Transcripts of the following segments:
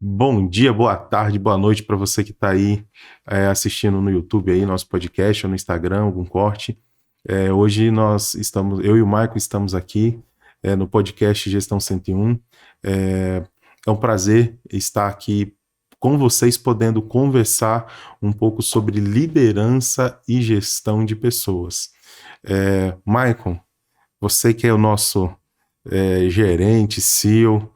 Bom dia, boa tarde, boa noite para você que está aí assistindo no YouTube aí, nosso podcast, ou no Instagram, algum corte. Hoje eu e o Michael estamos aqui no podcast Gestão 101. É um prazer estar aqui com vocês, podendo conversar um pouco sobre liderança e gestão de pessoas. Michael, você que é o nosso gerente, CEO,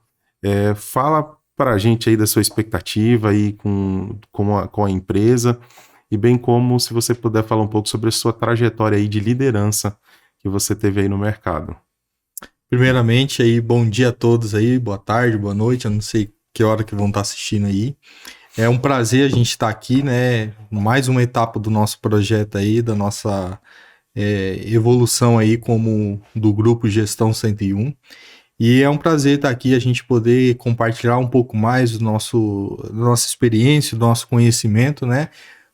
fala para a gente aí da sua expectativa aí com a empresa, e bem como se você puder falar um pouco sobre a sua trajetória aí de liderança que você teve aí no mercado. Primeiramente, aí, bom dia a todos aí, boa tarde, boa noite, eu não sei que hora que vão estar assistindo aí. É um prazer a gente estar aqui, né? Mais uma etapa do nosso projeto aí, da nossa evolução aí como do grupo Gestão 101. E é um prazer estar aqui, a gente poder compartilhar um pouco mais da nossa experiência, do nosso conhecimento, né?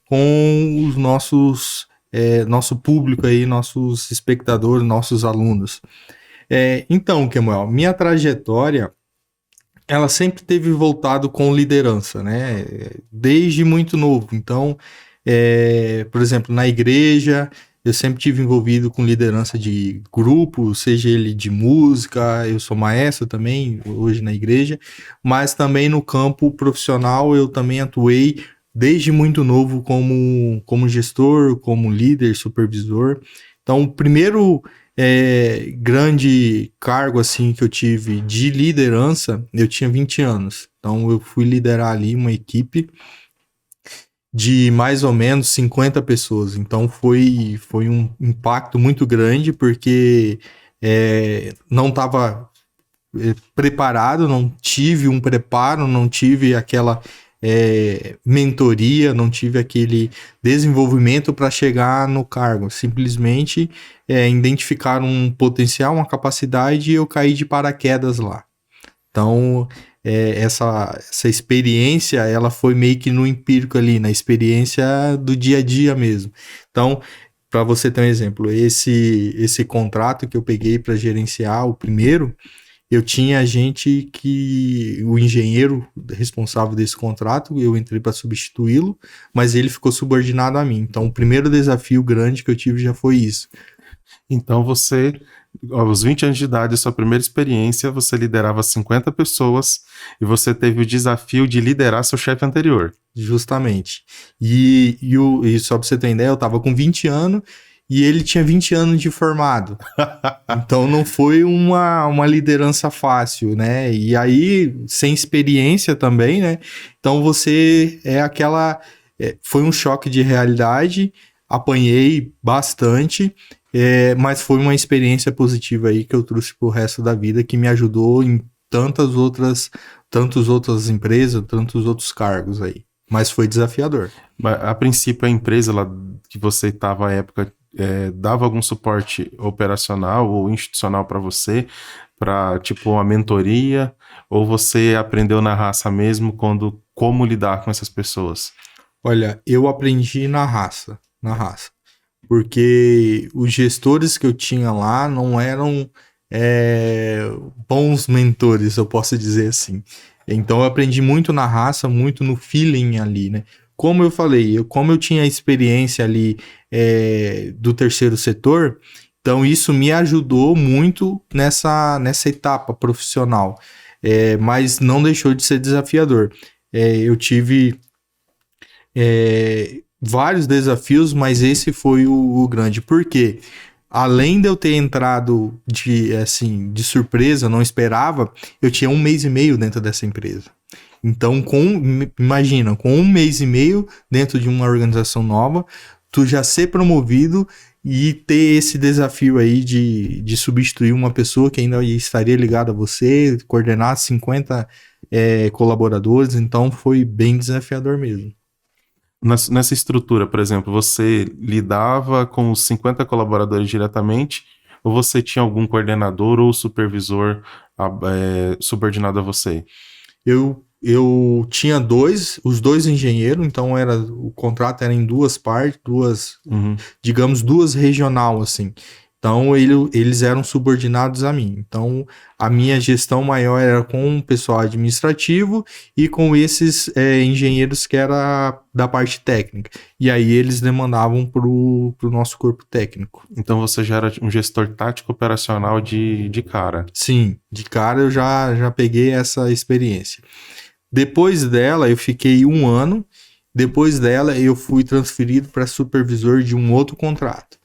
Com os nosso público aí, nossos espectadores, nossos alunos. Então, Kemuel, minha trajetória, ela sempre teve voltado com liderança, né? Desde muito novo. Então, por exemplo, na igreja, eu sempre tive envolvido com liderança de grupo, seja ele de música, eu sou maestro também, hoje na igreja, mas também no campo profissional eu também atuei desde muito novo como gestor, como líder, supervisor. Então, o primeiro grande cargo assim que eu tive de liderança, eu tinha 20 anos. Então eu fui liderar ali uma equipe de mais ou menos 50 pessoas. Então foi um impacto muito grande porque não estava preparado, não tive um preparo, não tive aquela mentoria, não tive aquele desenvolvimento para chegar no cargo. Simplesmente identificar um potencial, uma capacidade e eu caí de paraquedas lá. Então, essa experiência, ela foi meio que no empírico ali, na experiência do dia a dia mesmo. Então, para você ter um exemplo, esse contrato que eu peguei para gerenciar, o primeiro, eu tinha gente o engenheiro responsável desse contrato, eu entrei para substituí-lo, mas ele ficou subordinado a mim. Então, o primeiro desafio grande que eu tive já foi isso. Então você, aos 20 anos de idade, a sua primeira experiência, você liderava 50 pessoas e você teve o desafio de liderar seu chefe anterior. Justamente. E só para você ter ideia, eu estava com 20 anos e ele tinha 20 anos de formado. Então não foi uma liderança fácil, né? E aí, sem experiência também, né? Então você foi um choque de realidade, apanhei bastante, mas foi uma experiência positiva aí que eu trouxe pro resto da vida, que me ajudou em tantas outras empresas, tantos outros cargos aí. Mas foi desafiador. A princípio, a empresa lá que você estava à época dava algum suporte operacional ou institucional para você, para tipo uma mentoria, ou você aprendeu na raça mesmo como lidar com essas pessoas? Olha, eu aprendi na raça, porque os gestores que eu tinha lá não eram bons mentores, eu posso dizer assim. Então eu aprendi muito na raça, muito no feeling ali, né? Como eu falei, como eu tinha experiência ali do terceiro setor, então isso me ajudou muito nessa etapa profissional, mas não deixou de ser desafiador. Eu tive vários desafios, mas esse foi o grande. Por quê? Além de eu ter entrado de surpresa, não esperava, eu tinha 1 mês e meio dentro dessa empresa. Então, imagina, com 1 mês e meio dentro de uma organização nova, tu já ser promovido e ter esse desafio aí de substituir uma pessoa que ainda estaria ligada a você, coordenar 50 colaboradores, então foi bem desafiador mesmo. Nessa estrutura, por exemplo, você lidava com os 50 colaboradores diretamente, ou você tinha algum coordenador ou supervisor subordinado a você? Eu tinha os dois engenheiros, então o contrato era em duas partes, Uhum. digamos, duas regional, assim. Então, eles eram subordinados a mim. Então, a minha gestão maior era com o pessoal administrativo e com esses engenheiros que era da parte técnica. E aí, eles demandavam para o nosso corpo técnico. Então, você já era um gestor tático operacional de cara. Sim, de cara eu já peguei essa experiência. Depois dela, eu fiquei 1 ano. Depois dela, eu fui transferido para supervisor de um outro contrato.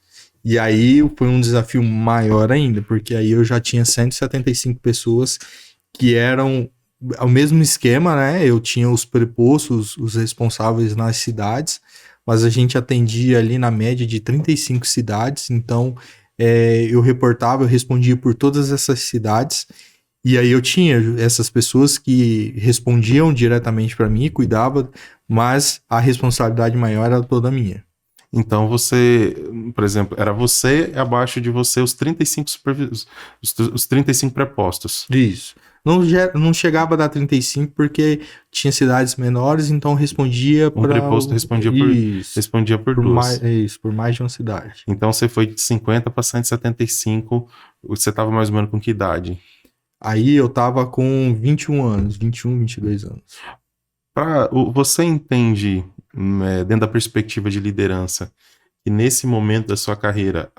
E aí foi um desafio maior ainda, porque aí eu já tinha 175 pessoas que eram o mesmo esquema, né? Eu tinha os prepostos, os responsáveis nas cidades, mas a gente atendia ali na média de 35 cidades, então eu respondia por todas essas cidades. E aí eu tinha essas pessoas que respondiam diretamente para mim, cuidavam, mas a responsabilidade maior era toda minha. Então você, por exemplo, era você e abaixo de você os 35 os 35 prepostos. Isso. Não chegava a dar 35 porque tinha cidades menores, então respondia Um preposto respondia por duas. Por mais de uma cidade. Então você foi de 50 para 175, você estava mais ou menos com que idade? Aí eu tava com 21 anos, 21, 22 anos. Você entende, dentro da perspectiva de liderança, que nesse momento da sua carreira,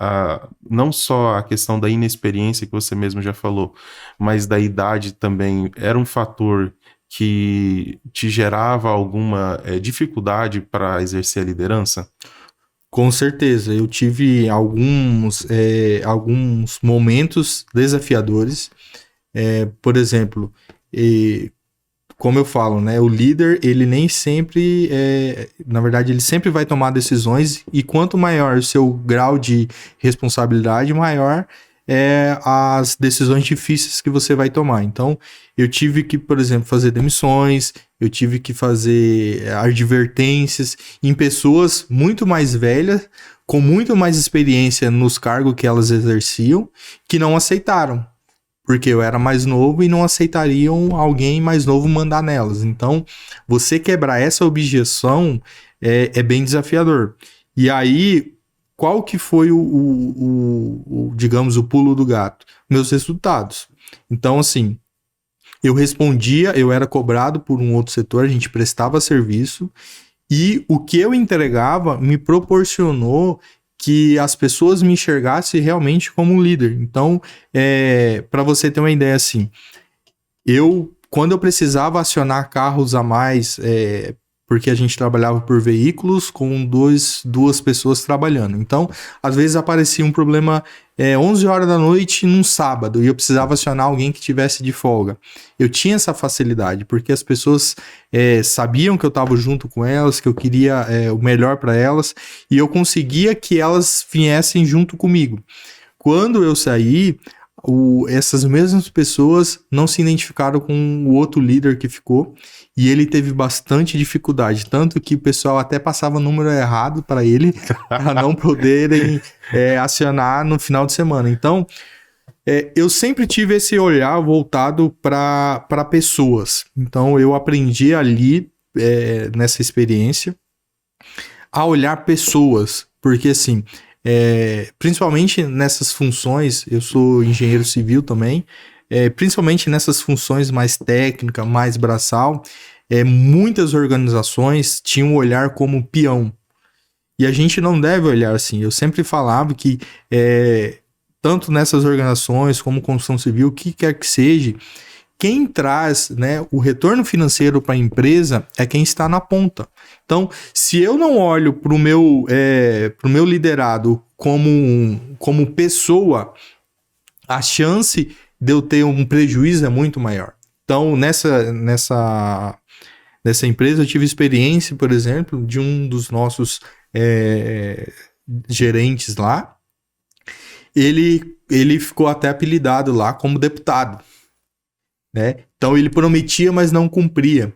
não só a questão da inexperiência que você mesmo já falou, mas da idade também era um fator que te gerava alguma dificuldade para exercer a liderança? Com certeza, eu tive alguns momentos desafiadores. Por exemplo, como eu falo, né, o líder, ele nem sempre, na verdade, ele sempre vai tomar decisões, e quanto maior o seu grau de responsabilidade, maior as decisões difíceis que você vai tomar. Então, eu tive que, por exemplo, fazer demissões, eu tive que fazer advertências em pessoas muito mais velhas, com muito mais experiência nos cargos que elas exerciam, que não aceitaram. Porque eu era mais novo e não aceitariam alguém mais novo mandar nelas. Então, você quebrar essa objeção é bem desafiador. E aí, qual que foi digamos, o pulo do gato? Meus resultados. Então, assim, eu era cobrado por um outro setor, a gente prestava serviço, e o que eu entregava me proporcionou que as pessoas me enxergassem realmente como um líder. Então, para você ter uma ideia assim, quando eu precisava acionar carros a mais, porque a gente trabalhava por veículos com duas pessoas trabalhando. Então, às vezes aparecia um problema 11 horas da noite num sábado e eu precisava acionar alguém que tivesse de folga. Eu tinha essa facilidade, porque as pessoas sabiam que eu estava junto com elas, que eu queria o melhor para elas, e eu conseguia que elas viessem junto comigo. Quando eu saí, essas mesmas pessoas não se identificaram com o outro líder que ficou, e ele teve bastante dificuldade, tanto que o pessoal até passava o número errado para ele, para não poderem acionar no final de semana. Então, eu sempre tive esse olhar voltado para pessoas. Então, eu aprendi ali, nessa experiência, a olhar pessoas, porque assim, principalmente nessas funções, eu sou engenheiro civil também, principalmente nessas funções mais técnicas, mais braçal, muitas organizações tinham um olhar como peão. E a gente não deve olhar assim. Eu sempre falava que, tanto nessas organizações como construção civil, o que quer que seja, quem traz, né, o retorno financeiro para a empresa é quem está na ponta. Então, se eu não olho para o meu liderado como pessoa, a chance de eu ter um prejuízo é muito maior. Então, nessa empresa, eu tive experiência, por exemplo, de um dos nossos gerentes lá. Ele ficou até apelidado lá como deputado, né? Então, ele prometia, mas não cumpria.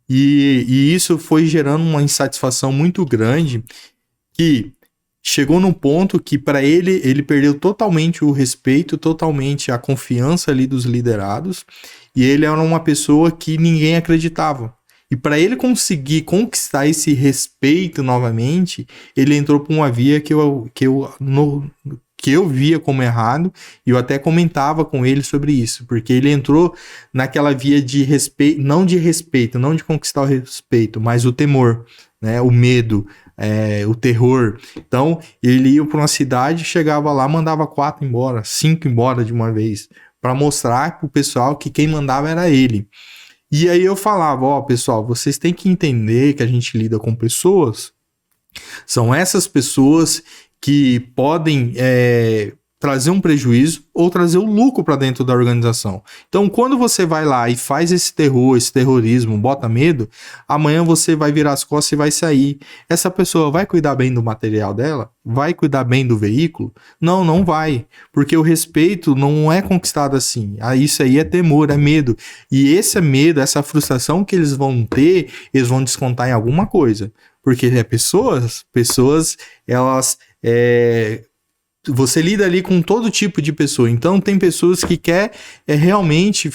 E isso foi gerando uma insatisfação muito grande, que chegou num ponto que para ele perdeu totalmente o respeito, totalmente a confiança ali dos liderados, e ele era uma pessoa que ninguém acreditava. E para ele conseguir conquistar esse respeito novamente, ele entrou por uma via que que eu via como errado, e eu até comentava com ele sobre isso, porque ele entrou naquela via de respeito, não de conquistar o respeito, mas o temor, né, o medo, o terror. Então, ele ia para uma cidade, chegava lá, mandava 4 embora, 5 embora de uma vez, para mostrar para o pessoal que quem mandava era ele. E aí eu falava, pessoal, vocês têm que entender que a gente lida com pessoas, são essas pessoas que podem trazer um prejuízo ou trazer um lucro para dentro da organização. Então, quando você vai lá e faz esse terror, esse terrorismo, bota medo, amanhã você vai virar as costas e vai sair. Essa pessoa vai cuidar bem do material dela? Vai cuidar bem do veículo? Não, não vai. Porque o respeito não é conquistado assim. Isso aí é temor, é medo. E esse medo, essa frustração que eles vão ter, eles vão descontar em alguma coisa. Porque pessoas, elas... você lida ali com todo tipo de pessoa. Então, tem pessoas que quer realmente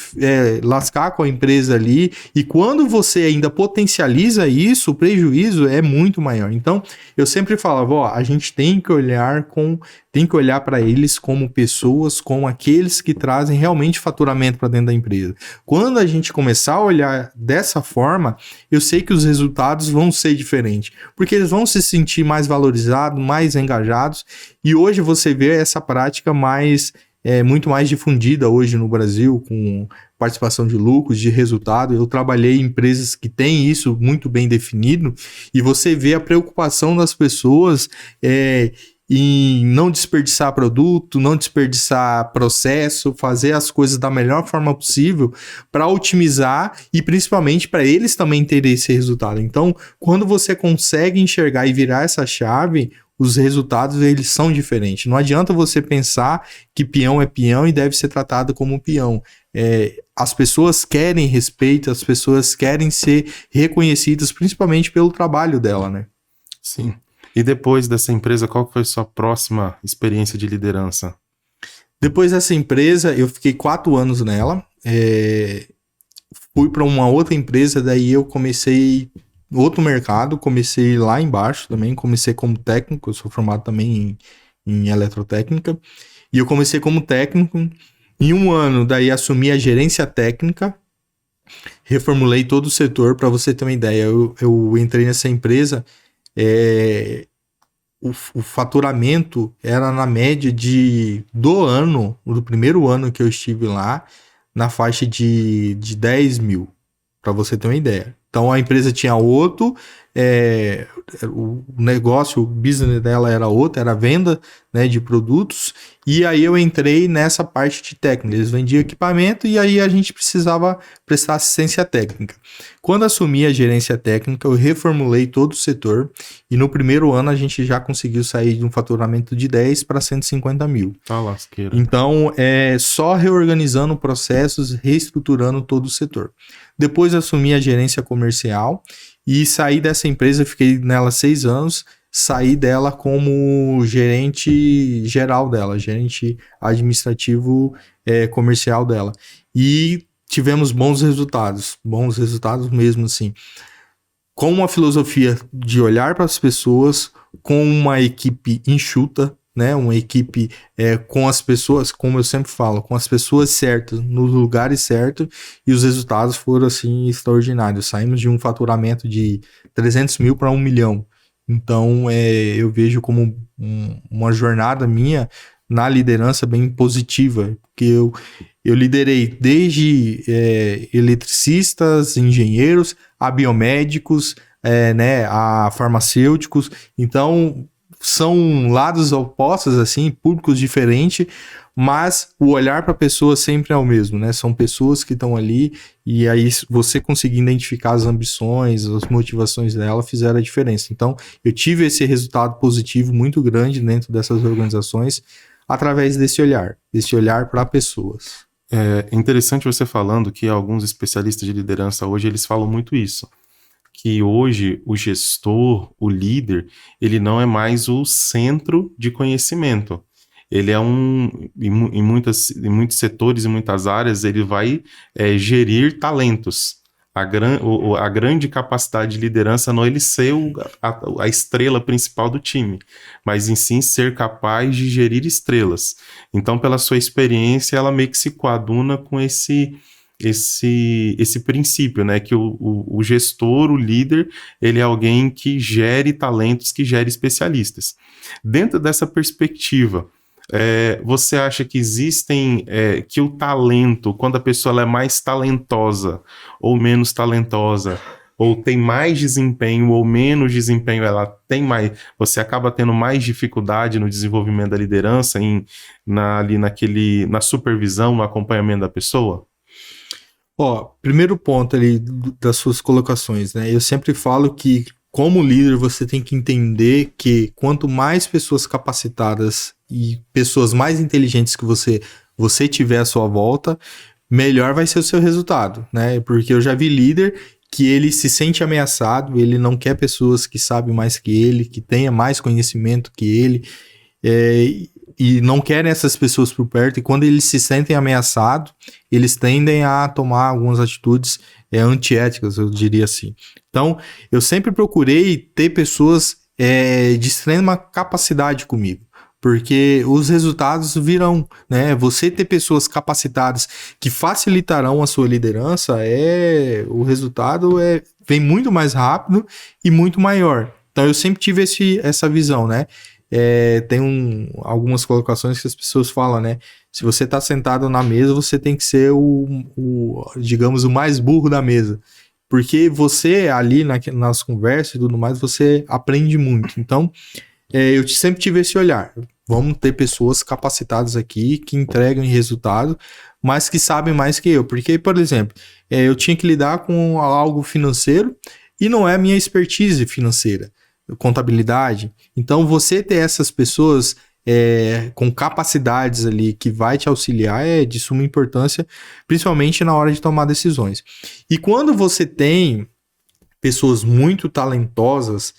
lascar com a empresa ali. E quando você ainda potencializa isso, o prejuízo é muito maior. Então, eu sempre falava, a gente tem que olhar para eles como pessoas, como aqueles que trazem realmente faturamento para dentro da empresa. Quando a gente começar a olhar dessa forma, eu sei que os resultados vão ser diferentes. Porque eles vão se sentir mais valorizados, mais engajados. E hoje você vê essa prática muito mais difundida hoje no Brasil, com participação de lucros, de resultado. Eu trabalhei em empresas que têm isso muito bem definido, e você vê a preocupação das pessoas em não desperdiçar produto, não desperdiçar processo, fazer as coisas da melhor forma possível para otimizar e principalmente para eles também terem esse resultado. Então, quando você consegue enxergar e virar essa chave, os resultados eles são diferentes. Não adianta você pensar que peão é peão e deve ser tratado como peão. As pessoas querem respeito, as pessoas querem ser reconhecidas, principalmente pelo trabalho dela, né? Sim. E depois dessa empresa, qual foi a sua próxima experiência de liderança? Depois dessa empresa, eu fiquei 4 anos nela. Fui para uma outra empresa, daí eu comecei outro mercado, comecei lá embaixo também, comecei como técnico, eu sou formado também em eletrotécnica, e eu comecei como técnico. Em 1 ano, daí assumi a gerência técnica, reformulei todo o setor. Para você ter uma ideia, eu entrei nessa empresa, o faturamento era na média do primeiro ano que eu estive lá, na faixa de 10 mil, para você ter uma ideia. Então a empresa tinha outro, o negócio, o business dela era outro, era a venda, né, de produtos, e aí eu entrei nessa parte de técnica. Eles vendiam equipamento e aí a gente precisava prestar assistência técnica. Quando assumi a gerência técnica, eu reformulei todo o setor, e no primeiro ano a gente já conseguiu sair de um faturamento de 10 para 150 mil. Tá lasqueira. Então, só reorganizando processos, reestruturando todo o setor. Depois assumi a gerência comercial e saí dessa empresa, fiquei nela 6 anos, saí dela como gerente geral dela, gerente administrativo comercial dela. E tivemos bons resultados mesmo assim. Com uma filosofia de olhar para as pessoas, com uma equipe enxuta, né? Uma equipe com as pessoas, como eu sempre falo, com as pessoas certas, nos lugares certos, e os resultados foram assim extraordinários. Saímos de um faturamento de 300 mil para 1 milhão. Então eu vejo como uma jornada minha na liderança bem positiva, porque eu liderei desde eletricistas, engenheiros, a biomédicos, né, a farmacêuticos. Então são lados opostos, assim, públicos diferentes, mas o olhar para a pessoa sempre é o mesmo, né? São pessoas que estão ali, e aí você conseguir identificar as ambições, as motivações dela fizeram a diferença. Então, eu tive esse resultado positivo muito grande dentro dessas organizações através desse olhar para pessoas. É interessante você falando que alguns especialistas de liderança hoje, eles falam muito isso. Que hoje o gestor, o líder, ele não é mais o centro de conhecimento. Ele é em muitos setores e muitas áreas, ele vai gerir talentos. a grande capacidade de liderança não é ele ser a estrela principal do time, mas em sim ser capaz de gerir estrelas. Então, pela sua experiência, ela meio que se coaduna com esse princípio, né? Que o gestor, o líder, ele é alguém que gere talentos, que gere especialistas. Dentro dessa perspectiva, você acha que que o talento, quando a pessoa ela é mais talentosa ou menos talentosa, ou tem mais desempenho ou menos desempenho, ela tem mais, você acaba tendo mais dificuldade no desenvolvimento da liderança, na supervisão, no acompanhamento da pessoa? Ó, primeiro ponto ali das suas colocações, né? Eu sempre falo que, como líder, você tem que entender que quanto mais pessoas capacitadas e pessoas mais inteligentes que você tiver à sua volta, melhor vai ser o seu resultado, né? Porque eu já vi líder que ele se sente ameaçado, ele não quer pessoas que sabem mais que ele, que tenha mais conhecimento que ele, e não querem essas pessoas por perto, e quando eles se sentem ameaçados, eles tendem a tomar algumas atitudes antiéticas, eu diria assim. Então, eu sempre procurei ter pessoas de extrema capacidade comigo, porque os resultados virão, né? Você ter pessoas capacitadas que facilitarão a sua liderança, o resultado vem muito mais rápido e muito maior. Então, eu sempre tive essa visão, né? Tem algumas colocações que as pessoas falam, né? Se você está sentado na mesa, você tem que ser digamos, o mais burro da mesa. Porque você, ali nas conversas e tudo mais, você aprende muito. Então, eu sempre tive esse olhar. Vamos ter pessoas capacitadas aqui, que entregam resultado, mas que sabem mais que eu. Porque, por exemplo, eu tinha que lidar com algo financeiro e não é a minha expertise financeira. Contabilidade. Então, você ter essas pessoas com capacidades ali que vai te auxiliar é de suma importância, principalmente na hora de tomar decisões. E quando você tem pessoas muito talentosas,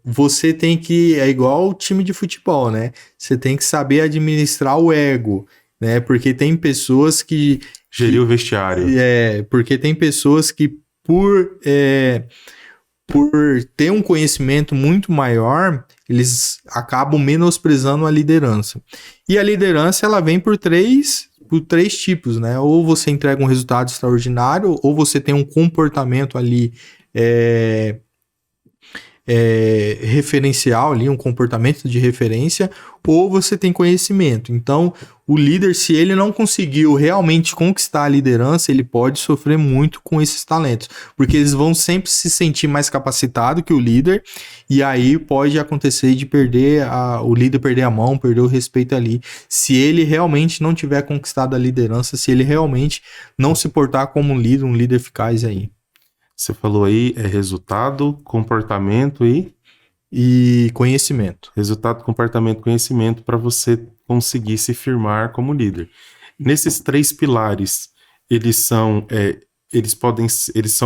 você tem que, é igual o time de futebol, né? Você tem que saber administrar o ego, né? Porque tem pessoas que... Gerir o vestiário. Porque tem pessoas que por ter um conhecimento muito maior, eles acabam menosprezando a liderança. E a liderança, ela vem por três tipos, né? Ou você entrega um resultado extraordinário, ou você tem um comportamento ali referencial ali, um comportamento de referência, ou você tem conhecimento. Então, o líder, se ele não conseguiu realmente conquistar a liderança, ele pode sofrer muito com esses talentos, porque eles vão sempre se sentir mais capacitado que o líder, e aí pode acontecer de o líder perder a mão, perder o respeito ali, se ele realmente não tiver conquistado a liderança, se ele realmente não se portar como um líder eficaz aí. Você falou aí, resultado, comportamento e conhecimento. Resultado, comportamento, conhecimento, para você conseguir se firmar como líder. Nesses três pilares, eles são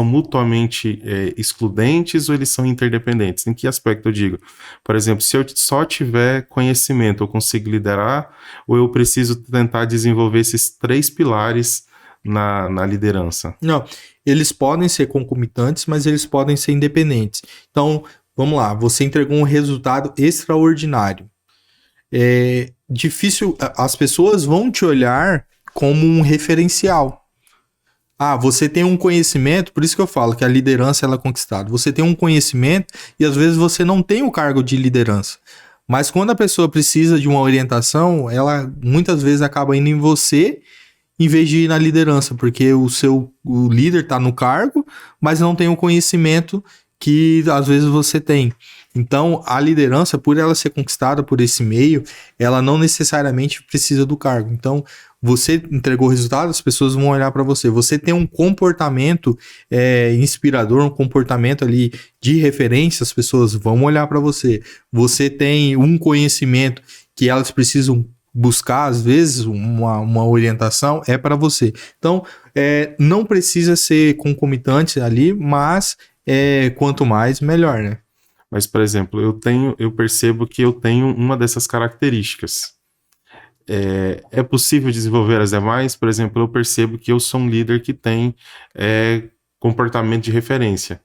mutuamente excludentes ou eles são interdependentes? Em que aspecto eu digo? Por exemplo, se eu só tiver conhecimento, eu consigo liderar, ou eu preciso tentar desenvolver esses três pilares na liderança? Não, eles podem ser concomitantes, mas eles podem ser independentes. Então, vamos lá, você entregou um resultado extraordinário. É difícil, as pessoas vão te olhar como um referencial. Você tem um conhecimento, por isso que eu falo que a liderança ela é conquistada. Você tem um conhecimento e às vezes você não tem o cargo de liderança. Mas quando a pessoa precisa de uma orientação, ela muitas vezes acaba indo em você em vez de ir na liderança, porque o líder está no cargo, mas não tem o conhecimento que às vezes você tem. Então, a liderança, por ela ser conquistada por esse meio, ela não necessariamente precisa do cargo. Então, você entregou o resultado, as pessoas vão olhar para você. Você tem um comportamento inspirador, um comportamento ali de referência, as pessoas vão olhar para você. Você tem um conhecimento que elas precisam buscar, às vezes, uma orientação, para você. Então, não precisa ser concomitante ali, mas quanto mais, melhor, né? Mas, por exemplo, eu percebo que eu tenho uma dessas características. É possível desenvolver as demais? Por exemplo, eu percebo que eu sou um líder que tem comportamento de referência.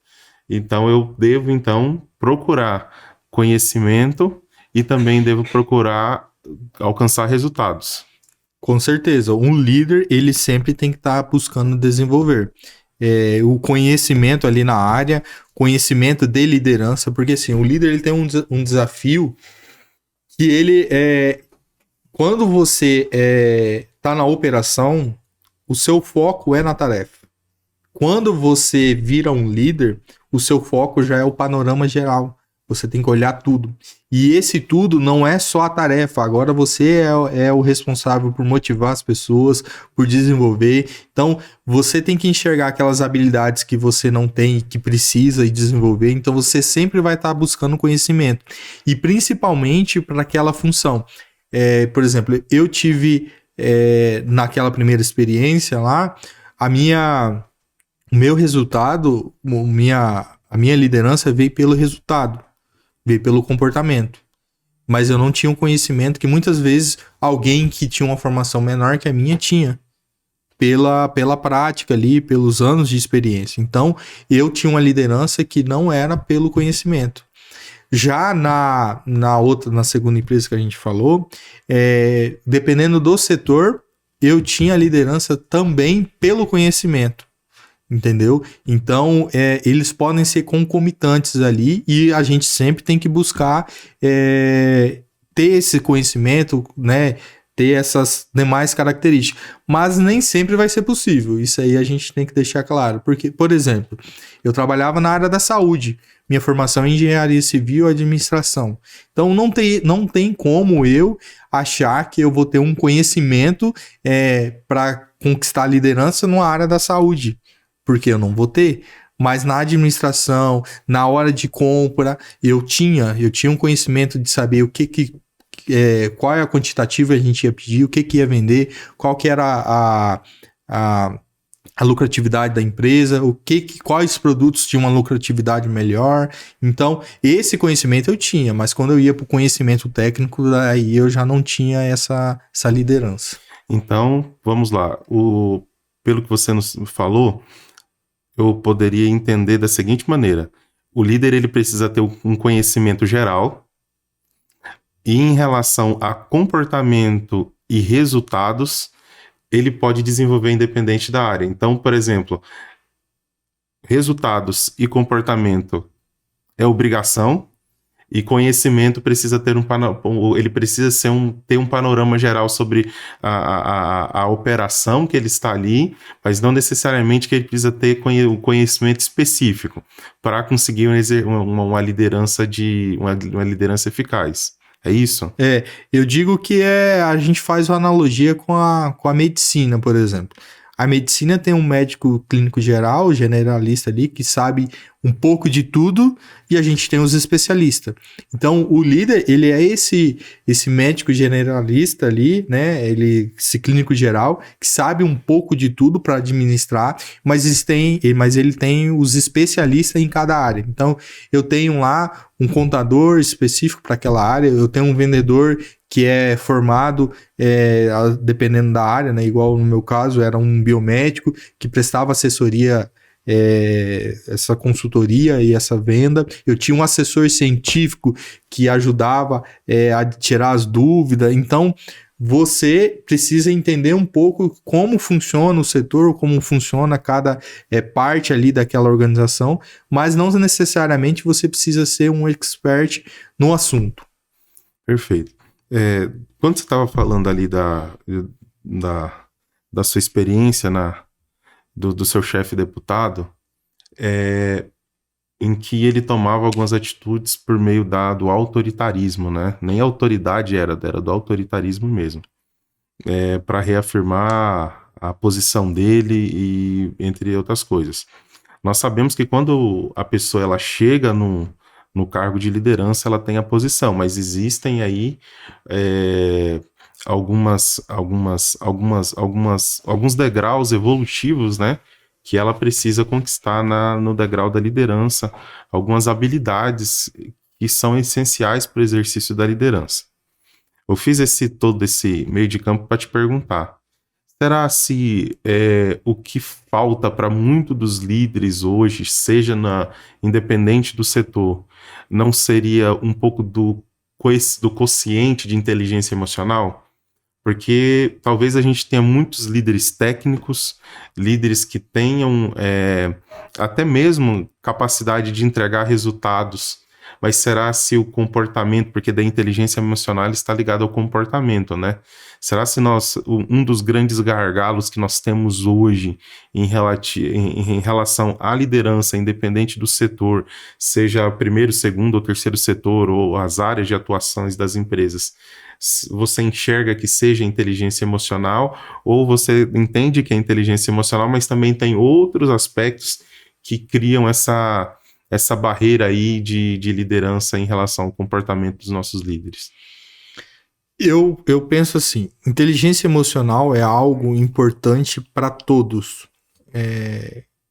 Então, eu devo, então, procurar conhecimento e também devo procurar alcançar resultados. Com certeza, um líder, ele sempre tem que estar buscando desenvolver o conhecimento ali na área, conhecimento de liderança, porque assim, o líder ele tem um desafio que ele quando você está na operação, o seu foco é na tarefa. Quando você vira um líder, o seu foco já é o panorama geral. Você tem que olhar tudo. E esse tudo não é só a tarefa. Agora você é o responsável por motivar as pessoas, por desenvolver. Então, você tem que enxergar aquelas habilidades que você não tem e que precisa desenvolver. Então, você sempre vai estar buscando conhecimento. E principalmente para aquela função. Por exemplo, eu tive naquela primeira experiência lá, o meu resultado, a minha liderança veio pelo resultado. Veio pelo comportamento. Mas eu não tinha um conhecimento que muitas vezes alguém que tinha uma formação menor que a minha tinha. Pela prática ali, pelos anos de experiência. Então, eu tinha uma liderança que não era pelo conhecimento. Já na segunda empresa que a gente falou, dependendo do setor, eu tinha liderança também pelo conhecimento. Entendeu? Então, eles podem ser concomitantes ali e a gente sempre tem que buscar ter esse conhecimento, né? Ter essas demais características. Mas nem sempre vai ser possível. Isso aí a gente tem que deixar claro. Porque, por exemplo, eu trabalhava na área da saúde. Minha formação é engenharia civil e administração. Então, não tem como eu achar que eu vou ter um conhecimento para conquistar a liderança numa área da saúde. Porque eu não vou ter, mas na administração, na hora de compra, eu tinha um conhecimento de saber qual é a quantitativa que a gente ia pedir, o que ia vender, qual que era a lucratividade da empresa, quais produtos tinham uma lucratividade melhor. Então, esse conhecimento eu tinha, mas quando eu ia para o conhecimento técnico, aí eu já não tinha essa liderança. Então, vamos lá. Pelo que você nos falou, eu poderia entender da seguinte maneira: o líder ele precisa ter um conhecimento geral e em relação a comportamento e resultados, ele pode desenvolver independente da área. Então, por exemplo, resultados e comportamento é obrigação e conhecimento precisa ter ele precisa ter um panorama geral sobre a operação que ele está ali, mas não necessariamente que ele precisa ter um conhecimento específico para conseguir uma liderança uma liderança eficaz. É isso? Eu digo que a gente faz uma analogia com a medicina, por exemplo. A medicina tem um médico clínico geral, generalista ali, que sabe um pouco de tudo, e a gente tem os especialistas. Então, o líder, ele é esse médico generalista ali, né? Esse clínico geral, que sabe um pouco de tudo para administrar, mas ele tem os especialistas em cada área. Então, eu tenho lá um contador específico para aquela área, eu tenho um vendedor que é formado, dependendo da área, né? Igual no meu caso, era um biomédico que prestava assessoria, essa consultoria e essa venda. Eu tinha um assessor científico que ajudava a tirar as dúvidas. Então, você precisa entender um pouco como funciona o setor, como funciona cada parte ali daquela organização, mas não necessariamente você precisa ser um expert no assunto. Perfeito. Quando você estava falando ali da sua experiência do seu chefe deputado, em que ele tomava algumas atitudes por meio do autoritarismo, né? Nem autoridade era do autoritarismo mesmo, para reafirmar a posição dele e entre outras coisas. Nós sabemos que quando a pessoa ela chega no cargo de liderança, ela tem a posição, mas existem aí alguns degraus evolutivos, né, que ela precisa conquistar no degrau da liderança, algumas habilidades que são essenciais para o exercício da liderança. Eu fiz todo esse meio de campo para te perguntar, será se o que falta para muitos dos líderes hoje, seja independente do setor, não seria um pouco do quociente de inteligência emocional? Porque talvez a gente tenha muitos líderes técnicos, líderes que tenham até mesmo capacidade de entregar resultados, mas será se o comportamento, porque da inteligência emocional está ligado ao comportamento, né? Será se um dos grandes gargalos que nós temos hoje em relação à liderança, independente do setor, seja primeiro, segundo ou terceiro setor, ou as áreas de atuações das empresas, você enxerga que seja inteligência emocional, ou você entende que é inteligência emocional, mas também tem outros aspectos que criam essa barreira aí de liderança em relação ao comportamento dos nossos líderes? Eu penso assim, inteligência emocional é algo importante para todos.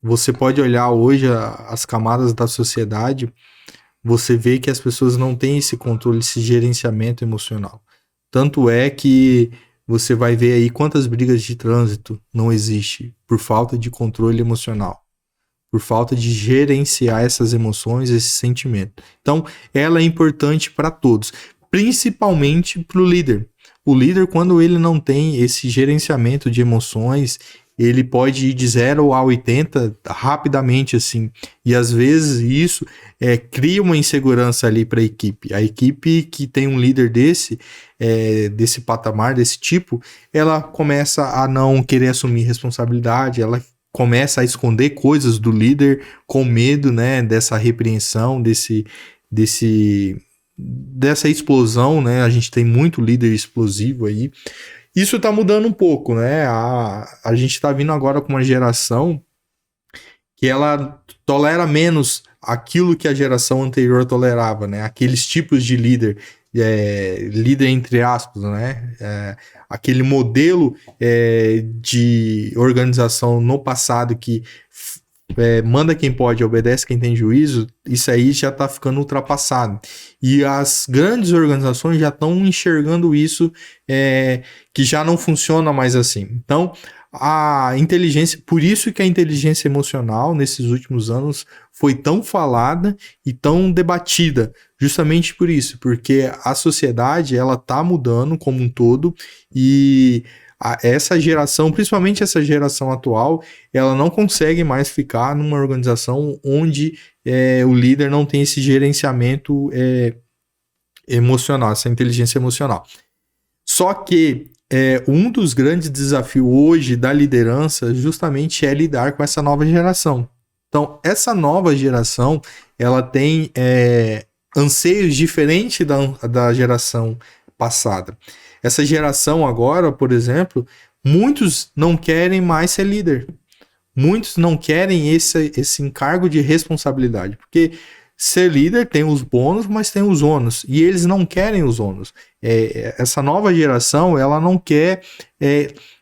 Você pode olhar hoje as camadas da sociedade, você vê que as pessoas não têm esse controle, esse gerenciamento emocional. Tanto é que você vai ver aí quantas brigas de trânsito não existe por falta de controle emocional, por falta de gerenciar essas emoções, esse sentimento. Então, ela é importante para todos, principalmente para o líder. O líder, quando ele não tem esse gerenciamento de emoções, ele pode ir de 0 a 80 rapidamente, assim. E às vezes isso cria uma insegurança ali para a equipe. A equipe que tem um líder desse patamar, desse tipo, ela começa a não querer assumir responsabilidade, ela começa a esconder coisas do líder com medo, né, dessa repreensão, dessa explosão, né? A gente tem muito líder explosivo aí. Isso está mudando um pouco, né? A gente está vindo agora com uma geração que ela tolera menos aquilo que a geração anterior tolerava, né? Aqueles tipos de líder, líder entre aspas, né? Aquele modelo de organização no passado que manda quem pode, obedece quem tem juízo, isso aí já está ficando ultrapassado. E as grandes organizações já estão enxergando isso, que já não funciona mais assim. Então, a inteligência, por isso que a inteligência emocional nesses últimos anos foi tão falada e tão debatida, justamente por isso, porque a sociedade ela está mudando como um todo e essa geração, principalmente essa geração atual, ela não consegue mais ficar numa organização onde o líder não tem esse gerenciamento emocional, essa inteligência emocional. Só que um dos grandes desafios hoje da liderança justamente é lidar com essa nova geração. Então, essa nova geração, ela tem anseios diferentes da geração passada. Essa geração agora, por exemplo, muitos não querem mais ser líder. Muitos não querem esse encargo de responsabilidade, porque ser líder tem os bônus, mas tem os ônus, e eles não querem os ônus. Essa nova geração, ela não quer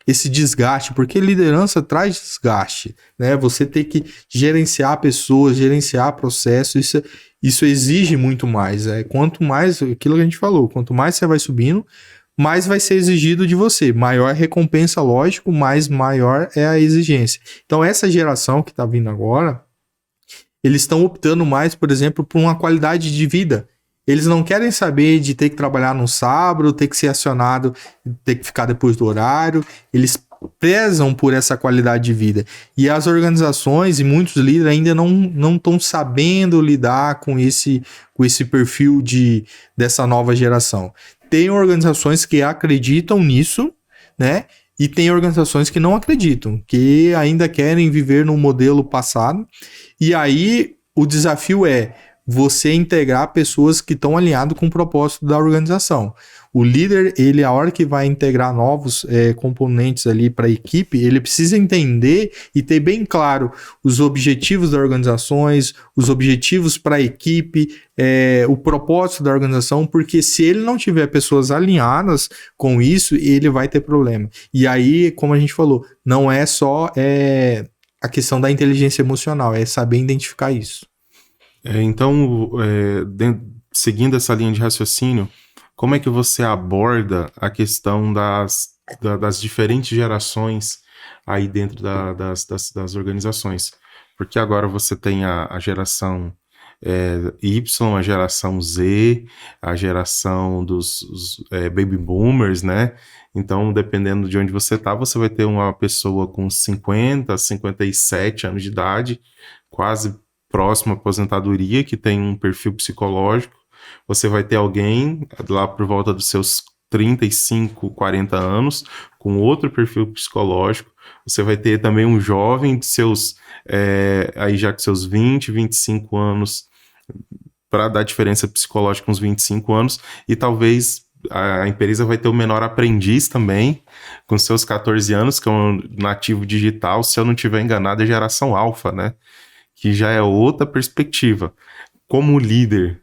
esse desgaste, porque liderança traz desgaste, né? Você tem que gerenciar pessoas, gerenciar processos, isso exige muito mais. Quanto mais, aquilo que a gente falou, quanto mais você vai subindo, mais vai ser exigido de você. Maior a recompensa, lógico, mas maior é a exigência. Então, essa geração que está vindo agora, eles estão optando mais, por exemplo, por uma qualidade de vida. Eles não querem saber de ter que trabalhar no sábado, ter que ser acionado, ter que ficar depois do horário. Eles prezam por essa qualidade de vida. E as organizações e muitos líderes ainda não estão sabendo lidar com esse perfil dessa nova geração. Tem organizações que acreditam nisso, né? E tem organizações que não acreditam, que ainda querem viver no modelo passado. E aí o desafio é você integrar pessoas que estão alinhadas com o propósito da organização. O líder, ele, a hora que vai integrar novos componentes ali para a equipe, ele precisa entender e ter bem claro os objetivos das organizações, os objetivos para a equipe, o propósito da organização, porque se ele não tiver pessoas alinhadas com isso, ele vai ter problema. E aí, como a gente falou, não é só a questão da inteligência emocional, é saber identificar isso. Então, seguindo essa linha de raciocínio, como é que você aborda a questão das das diferentes gerações aí dentro das organizações. Porque agora você tem a geração Y, a geração Z, a geração dos baby boomers, né? Então, dependendo de onde você tá, você vai ter uma pessoa com 50, 57 anos de idade, quase próximo à aposentadoria, que tem um perfil psicológico. Você vai ter alguém lá por volta dos seus 35, 40 anos, com outro perfil psicológico. Você vai ter também um jovem de seus, aí já com seus 20, 25 anos, para dar diferença psicológica uns 25 anos, e talvez a empresa vai ter o menor aprendiz também, com seus 14 anos, que é um nativo digital, se eu não estiver enganado, é geração alfa, né? Que já é outra perspectiva. Como líder,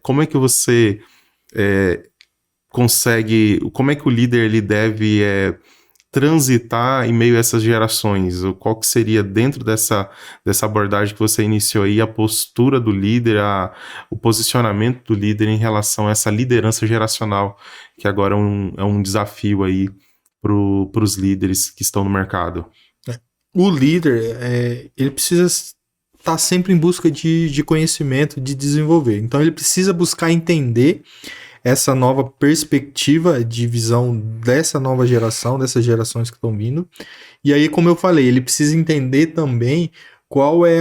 como é que você consegue, como é que o líder ele deve transitar em meio a essas gerações? Qual que seria, dentro dessa abordagem que você iniciou aí, a postura do líder, o posicionamento do líder em relação a essa liderança geracional, que agora é um desafio aí para os líderes que estão no mercado? O líder, ele precisa estar sempre em busca de conhecimento, de desenvolver. Então ele precisa buscar entender essa nova perspectiva de visão dessa nova geração, dessas gerações que estão vindo. E aí, como eu falei, ele precisa entender também qual é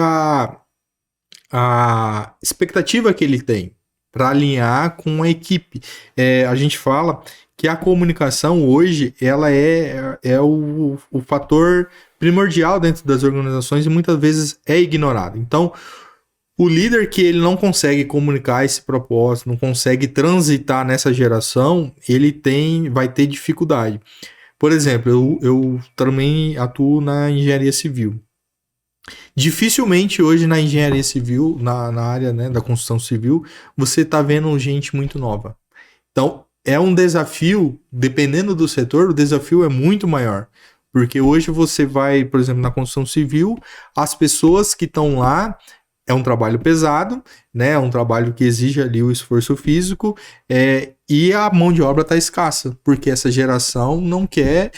a expectativa que ele tem para alinhar com a equipe. A gente fala que a comunicação hoje ela é o fator primordial dentro das organizações e muitas vezes é ignorado. Então, o líder que ele não consegue comunicar esse propósito, não consegue transitar nessa geração, ele vai ter dificuldade. Por exemplo, eu também atuo na engenharia civil. Dificilmente hoje na engenharia civil, na área, né, da construção civil, você está vendo gente muito nova. Então, é um desafio, dependendo do setor, o desafio é muito maior. Porque hoje você vai, por exemplo, na construção civil, as pessoas que estão lá, é um trabalho pesado, né? É um trabalho que exige ali o esforço físico, e a mão de obra está escassa, porque essa geração não quer,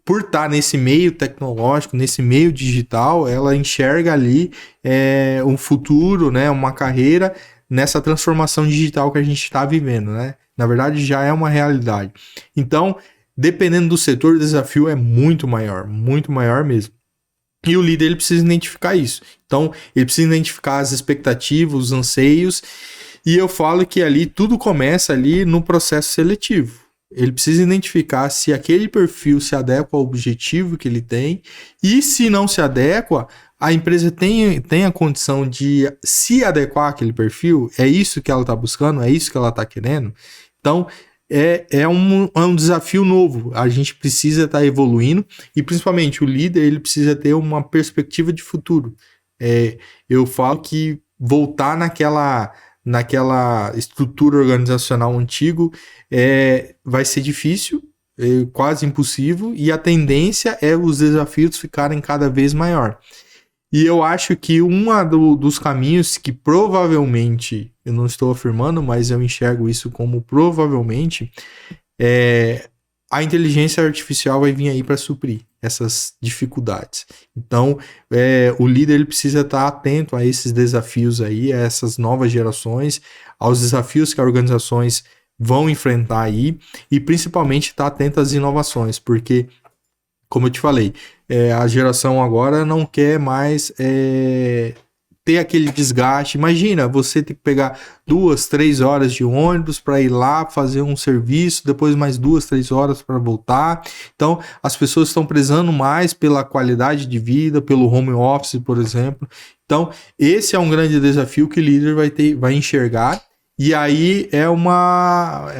por estar nesse meio tecnológico, nesse meio digital, ela enxerga ali um futuro, né? Uma carreira nessa transformação digital que a gente está vivendo, né? Na verdade, já é uma realidade. Então, dependendo do setor, o desafio é muito maior mesmo. E o líder ele precisa identificar isso. Então, ele precisa identificar as expectativas, os anseios. E eu falo que ali tudo começa ali no processo seletivo. Ele precisa identificar se aquele perfil se adequa ao objetivo que ele tem. E se não se adequa, a empresa tem a condição de se adequar àquele perfil. É isso que ela está buscando? É isso que ela está querendo? Então, é um desafio novo. A gente precisa estar evoluindo e, principalmente, o líder ele precisa ter uma perspectiva de futuro. Eu falo que voltar naquela estrutura organizacional antigo vai ser difícil, quase impossível, e a tendência é os desafios ficarem cada vez maior. E eu acho que dos caminhos que provavelmente, eu não estou afirmando, mas eu enxergo isso como provavelmente, a inteligência artificial vai vir aí para suprir essas dificuldades. Então, o líder ele precisa estar atento a esses desafios aí, a essas novas gerações, aos desafios que as organizações vão enfrentar aí, e principalmente estar atento às inovações, porque, como eu te falei, a geração agora não quer mais ter aquele desgaste. Imagina, você ter que pegar 2, 3 horas de ônibus para ir lá fazer um serviço, depois mais 2, 3 horas para voltar. Então, as pessoas estão prezando mais pela qualidade de vida, pelo home office, por exemplo. Então, esse é um grande desafio que o líder vai enxergar. E aí é uma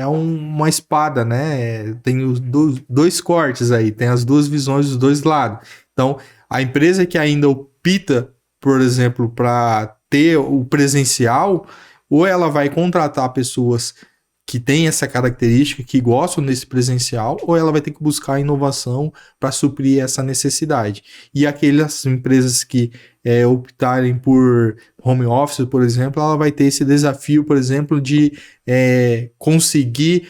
espada, né? Tem os dois cortes aí, tem as duas visões dos dois lados. Então, a empresa que ainda opta, por exemplo, para ter o presencial, ou ela vai contratar pessoas que têm essa característica, que gostam desse presencial, ou ela vai ter que buscar inovação para suprir essa necessidade. E aquelas empresas que optarem por home office, por exemplo, ela vai ter esse desafio, por exemplo, de conseguir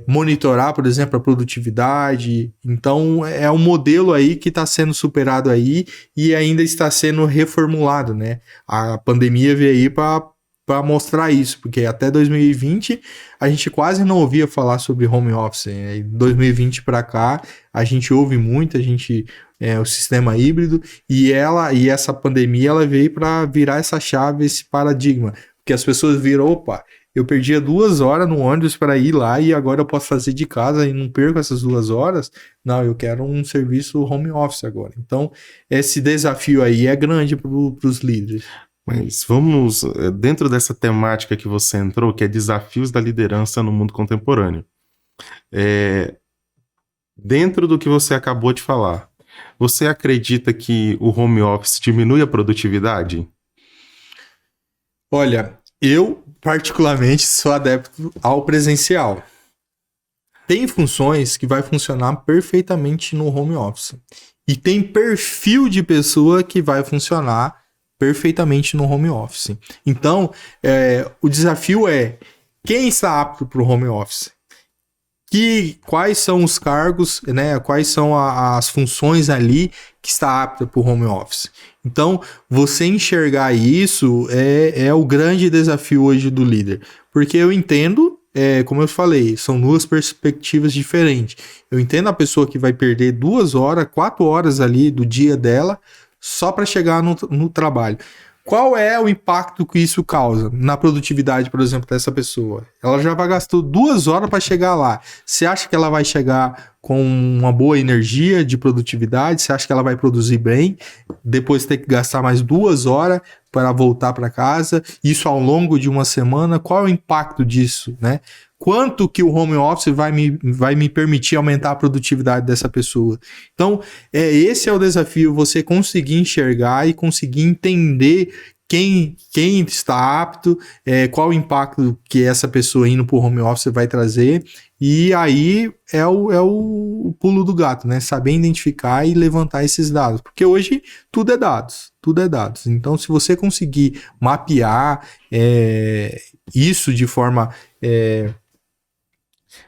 monitorar, por exemplo, a produtividade. Então, é um modelo aí que está sendo superado aí e ainda está sendo reformulado, né? A pandemia veio aí para mostrar isso, porque até 2020 a gente quase não ouvia falar sobre home office. Em 2020 para cá, a gente ouve muito, o sistema híbrido, e essa pandemia ela veio para virar essa chave, esse paradigma, porque as pessoas viram, opa, eu perdia 2 horas no ônibus para ir lá e agora eu posso fazer de casa e não perco essas 2 horas. Não, eu quero um serviço home office agora. Então, esse desafio aí é grande para os líderes. Mas vamos, dentro dessa temática que você entrou, que é desafios da liderança no mundo contemporâneo. Dentro do que você acabou de falar, você acredita que o home office diminui a produtividade? Olha, eu particularmente sou adepto ao presencial. Tem funções que vai funcionar perfeitamente no home office. E tem perfil de pessoa que vai funcionar perfeitamente no home office. Então, o desafio é quem está apto para o home office? Quais são os cargos, né? Quais são as funções ali que está apta para o home office? Então, você enxergar isso é o grande desafio hoje do líder. Porque eu entendo, como eu falei, são 2 perspectivas diferentes. Eu entendo a pessoa que vai perder 2 horas, 4 horas ali do dia dela só para chegar no trabalho. Qual é o impacto que isso causa na produtividade, por exemplo, dessa pessoa? Ela já vai gastar 2 horas para chegar lá. Você acha que ela vai chegar com uma boa energia de produtividade? Você acha que ela vai produzir bem? Depois ter que gastar mais 2 horas para voltar para casa? Isso ao longo de uma semana? Qual é o impacto disso, né? Quanto que o home office vai me permitir aumentar a produtividade dessa pessoa? Então, esse é o desafio, você conseguir enxergar e conseguir entender quem está apto, qual o impacto que essa pessoa indo para o home office vai trazer, e aí é o pulo do gato, né? Saber identificar e levantar esses dados, porque hoje tudo é dados. Então, se você conseguir mapear isso de forma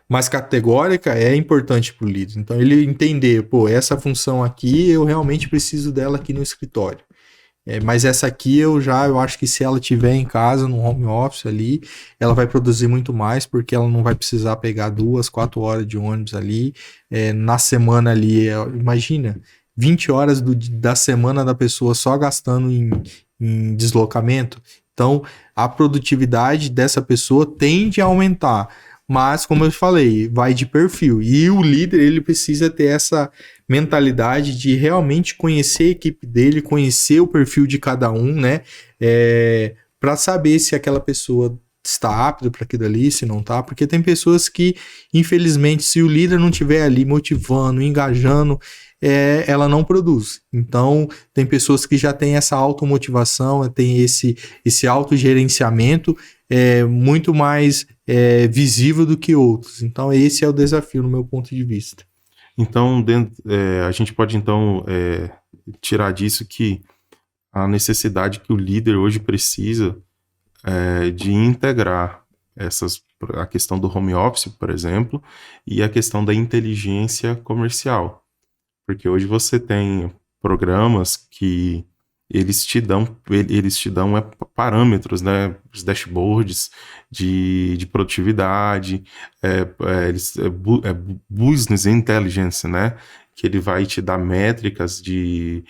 mais categórica, é importante para o líder. Então, ele entender, essa função aqui, eu realmente preciso dela aqui no escritório. Mas essa aqui eu acho que se ela estiver em casa, no home office ali, ela vai produzir muito mais, porque ela não vai precisar pegar 2, 4 horas de ônibus ali, na semana ali, imagina, 20 horas da semana da pessoa só gastando em deslocamento. Então, a produtividade dessa pessoa tende a aumentar. Mas, como eu falei, vai de perfil. E o líder, ele precisa ter essa mentalidade de realmente conhecer a equipe dele, conhecer o perfil de cada um, né? Para saber se aquela pessoa está apta para aquilo ali, se não está. Porque tem pessoas que, infelizmente, se o líder não estiver ali motivando, engajando, ela não produz. Então, tem pessoas que já têm essa automotivação, tem esse autogerenciamento muito mais visível do que outros. Então, esse é o desafio no meu ponto de vista. Então, a gente pode, tirar disso que a necessidade que o líder hoje precisa de integrar a questão do home office, por exemplo, e a questão da inteligência comercial. Porque hoje você tem programas que eles te dão parâmetros, né, os dashboards de produtividade, business intelligence, né, que ele vai te dar métricas de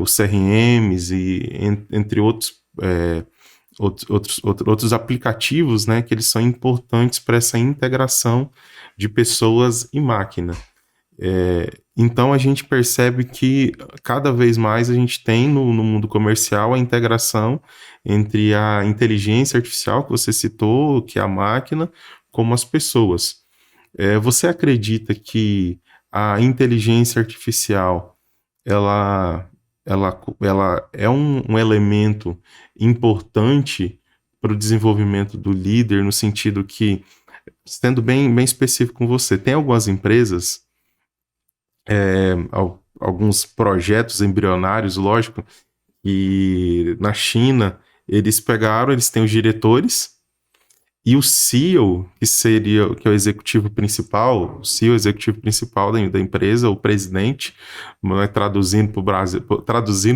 os CRMs e entre outros aplicativos, né, que eles são importantes para essa integração de pessoas e máquina. Então a gente percebe que cada vez mais a gente tem no mundo comercial a integração entre a inteligência artificial que você citou, que é a máquina, como as pessoas. Você acredita que a inteligência artificial ela é um elemento importante para o desenvolvimento do líder, no sentido que, sendo bem específico com você, tem algumas empresas, alguns projetos embrionários, lógico, e na China eles têm os diretores, E o CEO, que é o executivo principal, o CEO, executivo principal da empresa, o presidente, não é traduzindo para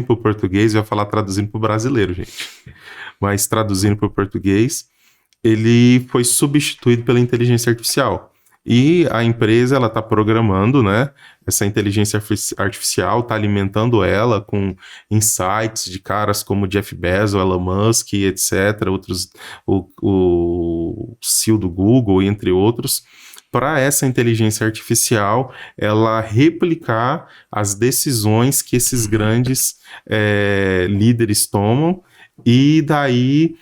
o português, eu ia falar traduzindo para o brasileiro, gente. Mas traduzindo para o português, ele foi substituído pela inteligência artificial. E a empresa, ela está programando, né, essa inteligência artificial, está alimentando ela com insights de caras como Jeff Bezos, Elon Musk, etc., outros, o CEO do Google, entre outros, para essa inteligência artificial, ela replicar as decisões que esses grandes líderes tomam, e daí...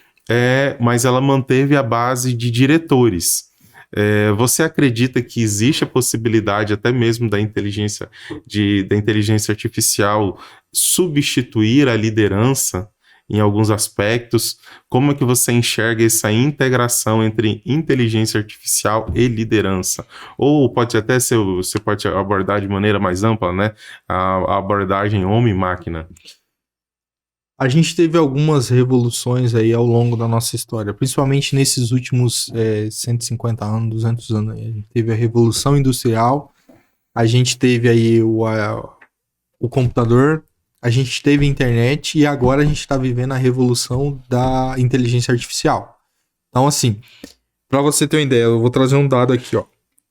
mas ela manteve a base de diretores. Você acredita que existe a possibilidade até mesmo da inteligência artificial substituir a liderança em alguns aspectos? Como é que você enxerga essa integração entre inteligência artificial e liderança? Ou pode até ser, você pode abordar de maneira mais ampla, né? A abordagem homem-máquina. A gente teve algumas revoluções aí ao longo da nossa história, principalmente nesses últimos 150 anos, 200 anos. A gente teve a Revolução Industrial, a gente teve aí o computador, a gente teve a internet e agora a gente está vivendo a revolução da inteligência artificial. Então, assim, para você ter uma ideia, eu vou trazer um dado aqui, ó.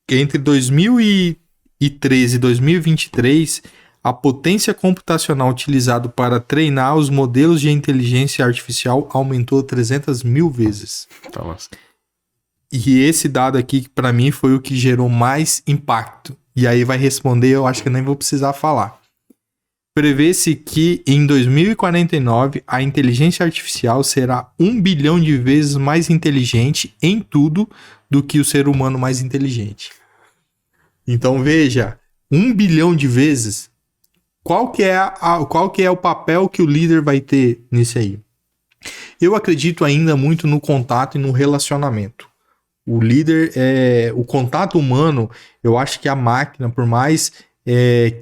Que entre 2013 e 2023... a potência computacional utilizada para treinar os modelos de inteligência artificial aumentou 300 mil vezes. Nossa. E esse dado aqui, para mim, foi o que gerou mais impacto. E aí vai responder, eu acho que eu nem vou precisar falar. Prevê-se que em 2049 a inteligência artificial será 1 bilhão de vezes mais inteligente em tudo do que o ser humano mais inteligente. Então veja, 1 bilhão de vezes... Qual que é o papel que o líder vai ter nisso aí? Eu acredito ainda muito no contato e no relacionamento. O líder, o contato humano, eu acho que a máquina, por mais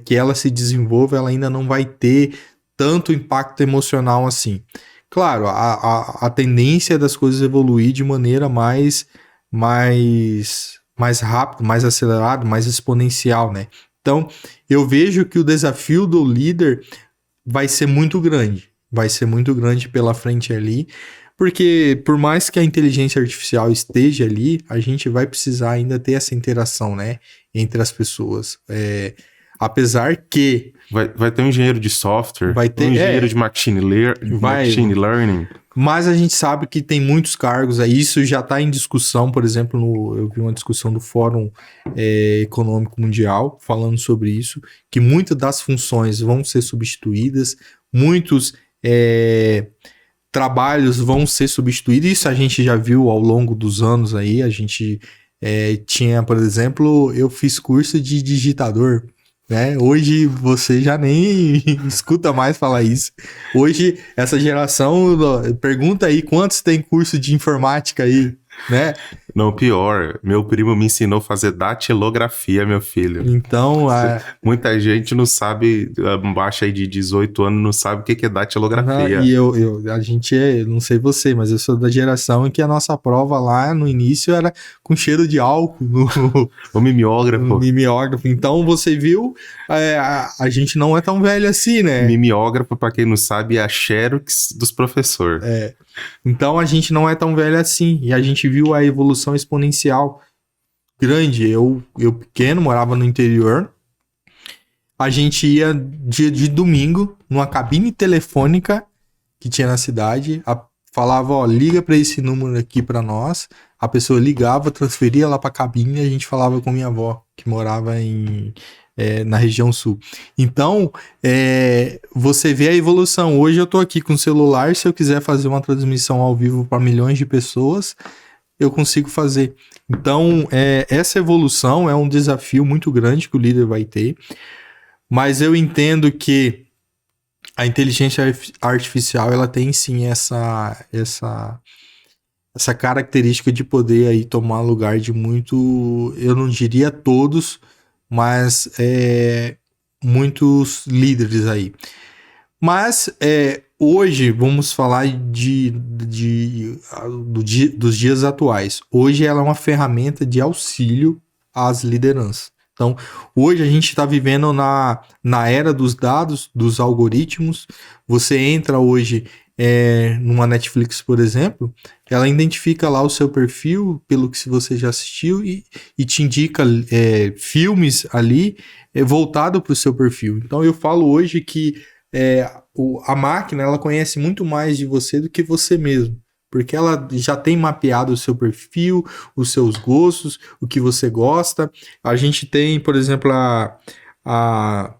que ela se desenvolva, ela ainda não vai ter tanto impacto emocional assim. Claro, a tendência das coisas evoluir de maneira mais rápida, mais acelerada, mais exponencial, né? Então, eu vejo que o desafio do líder vai ser muito grande pela frente ali, porque por mais que a inteligência artificial esteja ali, a gente vai precisar ainda ter essa interação, né, entre as pessoas. Apesar que... Vai ter um engenheiro de software, vai ter, um engenheiro de machine learning. Mas a gente sabe que tem muitos cargos aí, isso já está em discussão, por exemplo, eu vi uma discussão do Fórum Econômico Mundial falando sobre isso, que muitas das funções vão ser substituídas, muitos trabalhos vão ser substituídos, isso a gente já viu ao longo dos anos aí, a gente tinha, por exemplo, eu fiz curso de digitador, né? Hoje você já nem escuta mais falar isso. Hoje, essa geração, pergunta aí quantos tem curso de informática aí, né? Não, pior, meu primo me ensinou a fazer datilografia, meu filho. Então, muita gente não sabe, abaixo aí de 18 anos, não sabe o que é datilografia. E a gente não sei você, mas eu sou da geração em que a nossa prova lá no início era com cheiro de álcool. O mimeógrafo. No mimeógrafo. Então, você viu, a gente não é tão velho assim, né? Mimeógrafo, pra quem não sabe, é a Xerox dos professores. Então, a gente não é tão velho assim. E a gente viu a evolução exponencial grande. Eu pequeno, morava no interior. A gente ia dia de domingo numa cabine telefônica que tinha na cidade, falava, ó, liga para esse número aqui para nós. A pessoa ligava, transferia lá para a cabine e a gente falava com minha avó, que morava na região sul. Então, você vê a evolução. Hoje eu tô aqui com o celular, se eu quiser fazer uma transmissão ao vivo para milhões de pessoas, eu consigo fazer. Então, essa evolução é um desafio muito grande que o líder vai ter, mas eu entendo que a inteligência artificial, ela tem sim essa característica de poder aí tomar lugar de muito, eu não diria todos, mas muitos líderes aí. Mas Hoje, vamos falar dos dias atuais. Hoje ela é uma ferramenta de auxílio às lideranças. Então, hoje a gente está vivendo na era dos dados, dos algoritmos. Você entra hoje numa Netflix, por exemplo, ela identifica lá o seu perfil, pelo que você já assistiu, e te indica filmes ali voltado para o seu perfil. Então, eu falo hoje que a máquina, ela conhece muito mais de você do que você mesmo, porque ela já tem mapeado o seu perfil, os seus gostos, o que você gosta. A gente tem, por exemplo, a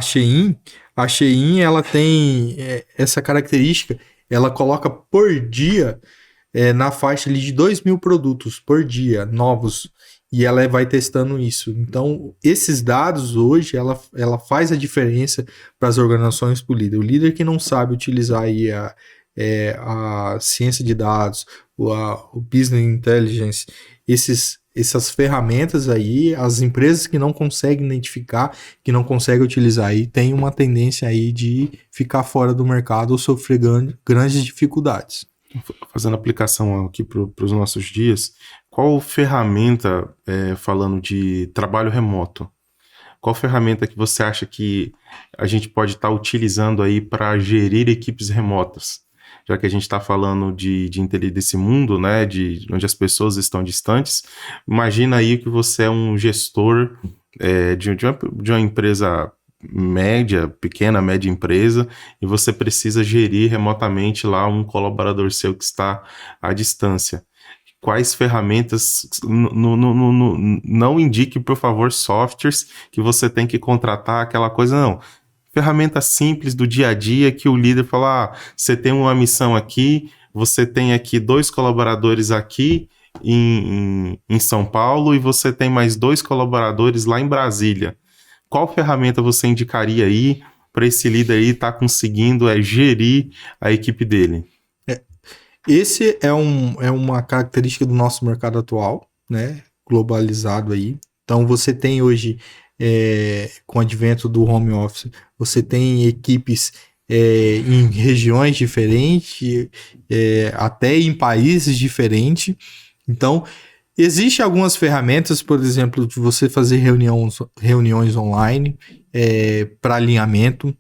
Shein. A Shein, ela tem essa característica, ela coloca por dia na faixa ali de 2.000 produtos por dia, novos, e ela vai testando isso. Então, esses dados hoje, ela faz a diferença para as organizações para o líder. O líder que não sabe utilizar aí a ciência de dados, o business intelligence, essas ferramentas aí, as empresas que não conseguem identificar, que não conseguem utilizar aí, tem uma tendência aí de ficar fora do mercado ou sofrer grandes dificuldades. Fazendo aplicação aqui para os nossos dias, qual ferramenta, falando de trabalho remoto, qual ferramenta que você acha que a gente pode estar utilizando aí para gerir equipes remotas? Já que a gente está falando desse mundo, né, de onde as pessoas estão distantes, imagina aí que você é um gestor de uma empresa média, pequena, média empresa, e você precisa gerir remotamente lá um colaborador seu que está à distância. Quais ferramentas, não indique, por favor, softwares que você tem que contratar, aquela coisa, não. Ferramenta simples do dia a dia que o líder fala, você tem uma missão aqui, você tem aqui 2 colaboradores aqui em São Paulo e você tem mais 2 colaboradores lá em Brasília. Qual ferramenta você indicaria aí para esse líder aí estar conseguindo gerir a equipe dele? Esse é uma característica do nosso mercado atual, né? Globalizado aí. Então você tem hoje, com o advento do home office, você tem equipes em regiões diferentes, até em países diferentes. Então, existem algumas ferramentas, por exemplo, de você fazer reuniões online para alinhamento.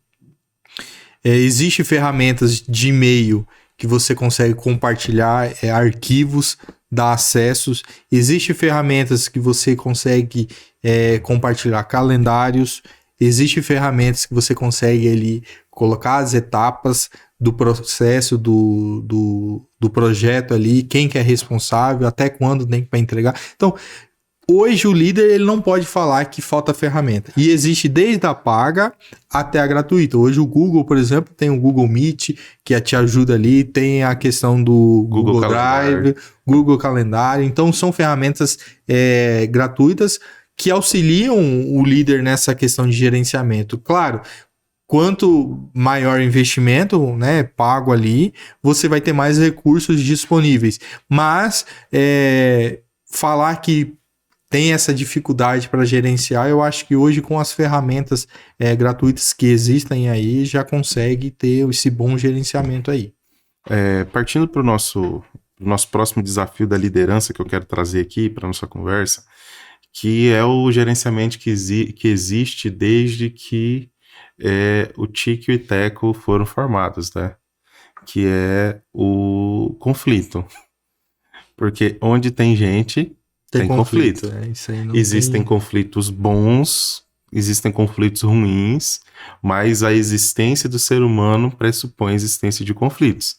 Existem ferramentas de e-mail que você consegue compartilhar arquivos, dar acessos. Existem ferramentas que você consegue compartilhar calendários. Existem ferramentas que você consegue ali colocar as etapas do processo do projeto ali, quem que é responsável, até quando tem para entregar. Então, hoje o líder ele não pode falar que falta ferramenta. E existe desde a paga até a gratuita. Hoje o Google, por exemplo, tem o Google Meet, que te ajuda ali, tem a questão do Google Drive, Google Calendário. Então são ferramentas gratuitas que auxiliam o líder nessa questão de gerenciamento. Claro, quanto maior investimento, né, pago ali, você vai ter mais recursos disponíveis. Mas falar que tem essa dificuldade para gerenciar, eu acho que hoje com as ferramentas gratuitas que existem aí, já consegue ter esse bom gerenciamento aí. Partindo para o nosso próximo desafio da liderança que eu quero trazer aqui para a nossa conversa, que é o gerenciamento que existe desde que o Tico e o Teco foram formados, né? Que é o conflito. Porque onde tem gente, tem conflito. Isso aí existem conflitos bons, existem conflitos ruins, mas a existência do ser humano pressupõe a existência de conflitos.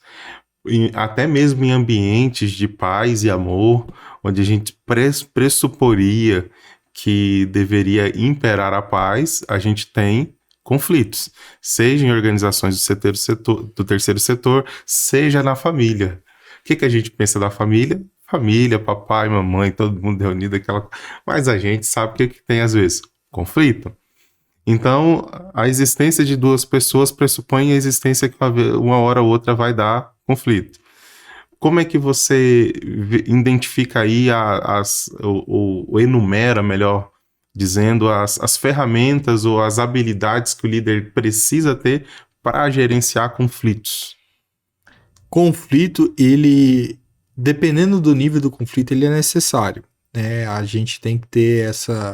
Até mesmo em ambientes de paz e amor, onde a gente pressuporia que deveria imperar a paz, a gente tem conflitos, seja em organizações do terceiro setor, seja na família. O que a gente pensa da família? Família, papai, mamãe, todo mundo reunido, mas a gente sabe o que tem às vezes? Conflito. Então, a existência de 2 pessoas pressupõe a existência que uma hora ou outra vai dar conflito. Como é que você identifica aí ou enumera, melhor dizendo, as ferramentas ou as habilidades que o líder precisa ter para gerenciar conflitos? Conflito, ele, dependendo do nível do conflito, ele é necessário, né? A gente tem que ter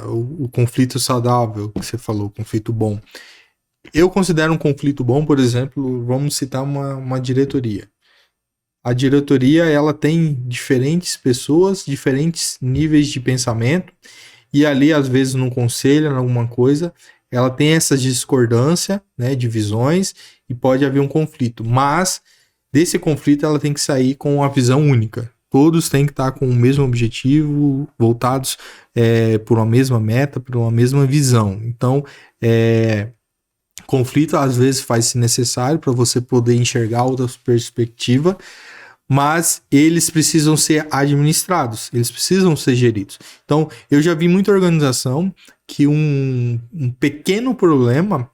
o conflito saudável, que você falou, o conflito bom. Eu considero um conflito bom, por exemplo, vamos citar uma diretoria. A diretoria, ela tem diferentes pessoas, diferentes níveis de pensamento, e ali, às vezes, num conselho, em alguma coisa, ela tem essa discordância, né, de visões, e pode haver um conflito. Mas, desse conflito, ela tem que sair com uma visão única. Todos têm que estar com o mesmo objetivo, voltados por uma mesma meta, por uma mesma visão. Então, conflito, às vezes, faz-se necessário para você poder enxergar outras perspectivas, mas eles precisam ser administrados, eles precisam ser geridos. Então, eu já vi muita organização que um pequeno problema,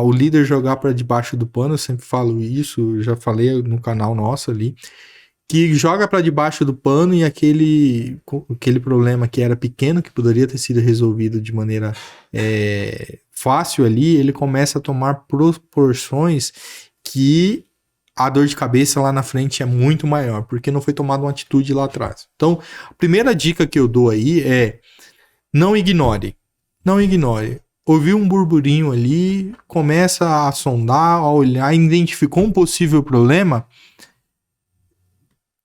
o líder jogar para debaixo do pano, eu sempre falo isso, já falei no canal nosso ali, que joga para debaixo do pano e aquele problema que era pequeno, que poderia ter sido resolvido de maneira fácil ali, ele começa a tomar proporções que a dor de cabeça lá na frente é muito maior, porque não foi tomada uma atitude lá atrás. Então, a primeira dica que eu dou aí é: não ignore. Não ignore. Ouviu um burburinho ali, começa a sondar, a olhar, identificou um possível problema,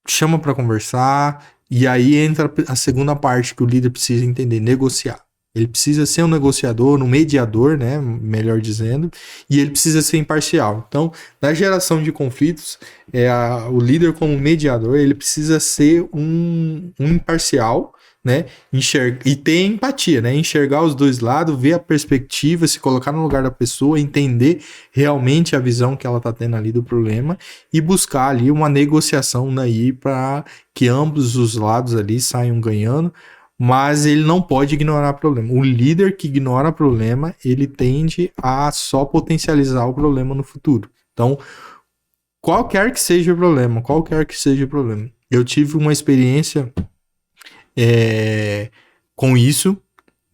chama para conversar, e aí entra a segunda parte que o líder precisa entender: negociar. Ele precisa ser um negociador, um mediador, né, melhor dizendo, e ele precisa ser imparcial. Então, na geração de conflitos, o líder como mediador, ele precisa ser um imparcial, né, e ter empatia, né, enxergar os dois lados, ver a perspectiva, se colocar no lugar da pessoa, entender realmente a visão que ela está tendo ali do problema e buscar ali uma negociação daí para que ambos os lados ali saiam ganhando. Mas ele não pode ignorar o problema. O líder que ignora o problema, ele tende a só potencializar o problema no futuro. Então, qualquer que seja o problema, eu tive uma experiência com isso,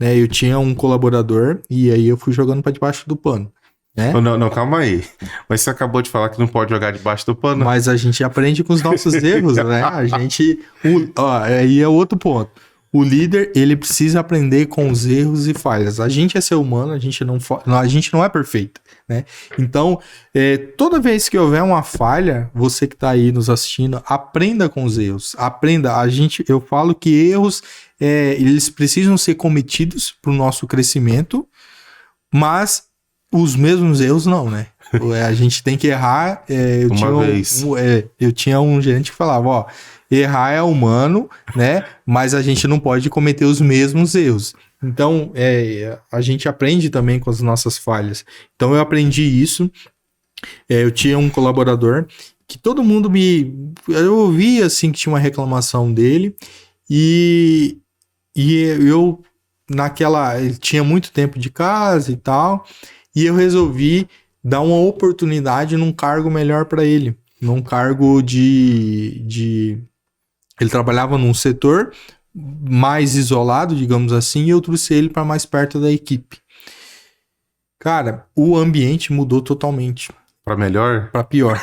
né? Eu tinha um colaborador e aí eu fui jogando para debaixo do pano. Né? Não, calma aí. Mas você acabou de falar que não pode jogar debaixo do pano. Mas a gente aprende com os nossos erros, né? Aí é outro ponto. O líder, ele precisa aprender com os erros e falhas. A gente é ser humano, a gente não é perfeito, né? Então, toda vez que houver uma falha, você que está aí nos assistindo, aprenda com os erros. Aprenda. Eu falo que erros, eles precisam ser cometidos para o nosso crescimento, mas os mesmos erros não, né? A gente tem que errar. Eu tinha um gerente que falava, ó, errar é humano, né? Mas a gente não pode cometer os mesmos erros. Então, a gente aprende também com as nossas falhas. Então, eu aprendi isso. Eu tinha um colaborador que todo mundo eu ouvia, assim, que tinha uma reclamação dele. E eu, ele tinha muito tempo de casa e tal. E eu resolvi dar uma oportunidade num cargo melhor para ele. Num cargo Ele trabalhava num setor mais isolado, digamos assim, e eu trouxe ele para mais perto da equipe. Cara, o ambiente mudou totalmente. Para melhor? Para pior.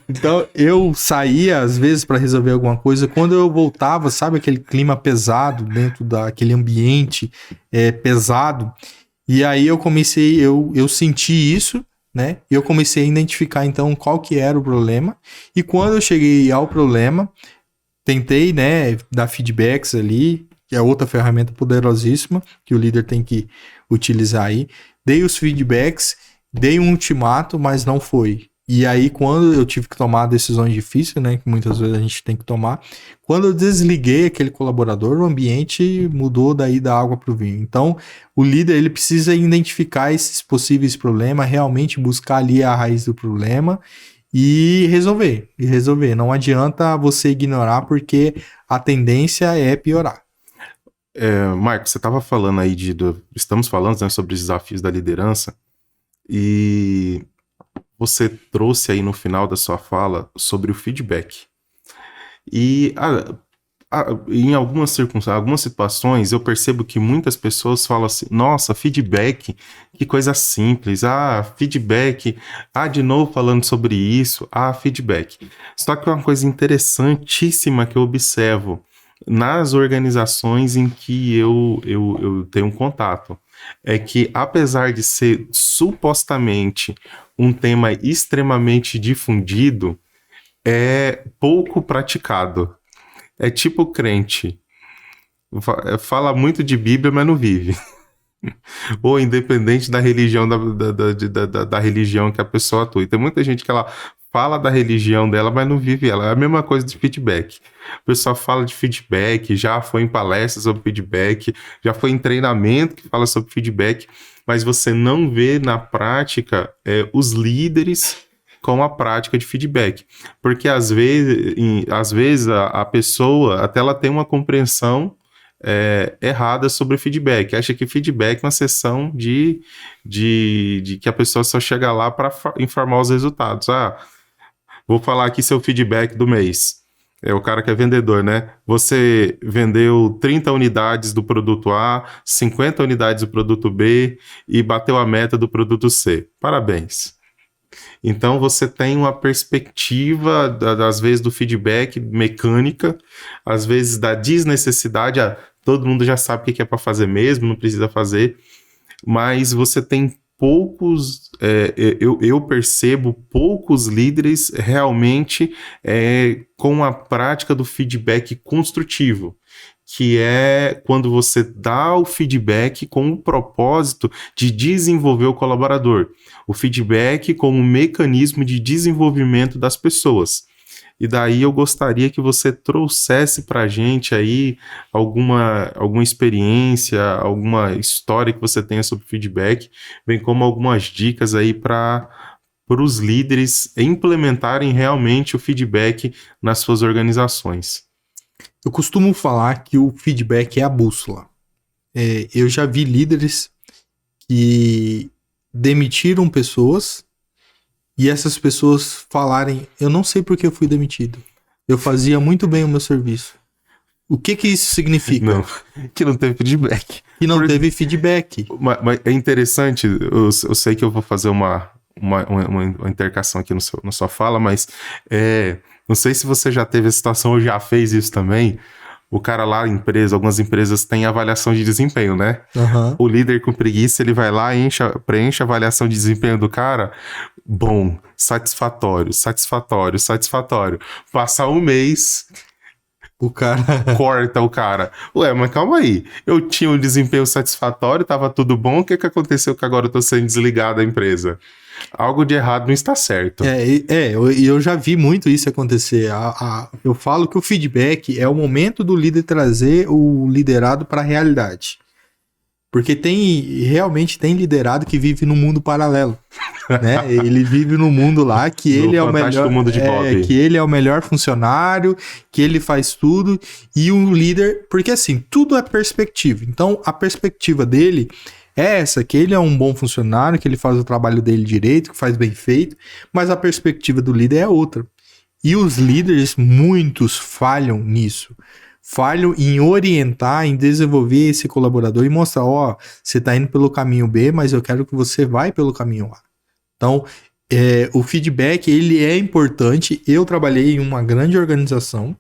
Então, eu saía, às vezes, para resolver alguma coisa. Quando eu voltava, sabe aquele clima pesado dentro daquele ambiente pesado? E aí eu senti isso, né? E eu comecei a identificar, então, qual que era o problema. E quando eu cheguei ao problema, tentei, né, dar feedbacks ali, que é outra ferramenta poderosíssima que o líder tem que utilizar aí. Dei os feedbacks, dei um ultimato, mas não foi. E aí, quando eu tive que tomar decisões difíceis, né, que muitas vezes a gente tem que tomar, quando eu desliguei aquele colaborador, o ambiente mudou daí da água para o vinho. Então, o líder, ele precisa identificar esses possíveis problemas, realmente buscar ali a raiz do problema e resolver. Não adianta você ignorar, porque a tendência é piorar. Marco, você estava falando aí estamos falando, né, sobre os desafios da liderança, e você trouxe aí no final da sua fala sobre o feedback. E em algumas circunstâncias, algumas situações, eu percebo que muitas pessoas falam assim, nossa, feedback, que coisa simples, feedback, de novo falando sobre isso, feedback. Só que uma coisa interessantíssima que eu observo nas organizações em que eu tenho contato, é que apesar de ser supostamente um tema extremamente difundido, é pouco praticado. É tipo crente. Fala muito de Bíblia, mas não vive. Ou independente da religião da religião que a pessoa atua. E tem muita gente que ela fala da religião dela, mas não vive ela. É a mesma coisa de feedback. O pessoal fala de feedback, já foi em palestras sobre feedback, já foi em treinamento que fala sobre feedback, mas você não vê na prática os líderes com a prática de feedback. Porque às vezes a pessoa até ela tem uma compreensão errada sobre feedback. Acha que feedback é uma sessão de que a pessoa só chega lá para informar os resultados. Vou falar aqui seu feedback do mês. É o cara que é vendedor, né? Você vendeu 30 unidades do produto A, 50 unidades do produto B e bateu a meta do produto C. Parabéns. Então você tem uma perspectiva, às vezes, do feedback mecânica, às vezes da desnecessidade, todo mundo já sabe o que é para fazer mesmo, não precisa fazer, mas você tem poucos, eu percebo poucos líderes realmente com a prática do feedback construtivo, que é quando você dá o feedback com o propósito de desenvolver o colaborador. O feedback como um mecanismo de desenvolvimento das pessoas. E daí eu gostaria que você trouxesse para a gente aí alguma experiência, alguma história que você tenha sobre feedback, bem como algumas dicas aí para os líderes implementarem realmente o feedback nas suas organizações. Eu costumo falar que o feedback é a bússola. Eu já vi líderes que demitiram pessoas e essas pessoas falarem, eu não sei por que eu fui demitido. Eu fazia muito bem o meu serviço. O que isso significa? Não, que não teve feedback. Que não teve feedback. Mas é interessante, eu sei que eu vou fazer uma intercação aqui na sua fala, mas não sei se você já teve a situação ou já fez isso também. O cara lá, algumas empresas têm avaliação de desempenho, né? Uhum. O líder com preguiça, ele vai lá e preenche a avaliação de desempenho do cara. Bom, satisfatório. Passa um mês, o cara corta o cara. Ué, mas calma aí. Eu tinha um desempenho satisfatório, tava tudo bom. O que aconteceu que agora eu tô sendo desligado da empresa? Algo de errado não está certo. Eu já vi muito isso acontecer. Eu falo que o feedback é o momento do líder trazer o liderado para a realidade. Porque realmente tem liderado que vive num mundo paralelo, né? Ele vive num mundo lá que ele é o melhor, mundo de Bob. Que ele é o melhor funcionário, que ele faz tudo, e o líder, porque assim, tudo é perspectiva. Então, a perspectiva dele é essa, que ele é um bom funcionário, que ele faz o trabalho dele direito, que faz bem feito, mas a perspectiva do líder é outra. E os líderes, muitos falham nisso. Falham em orientar, em desenvolver esse colaborador e mostrar, você está indo pelo caminho B, mas eu quero que você vá pelo caminho A. Então, o feedback, ele é importante. Eu trabalhei em uma grande organização,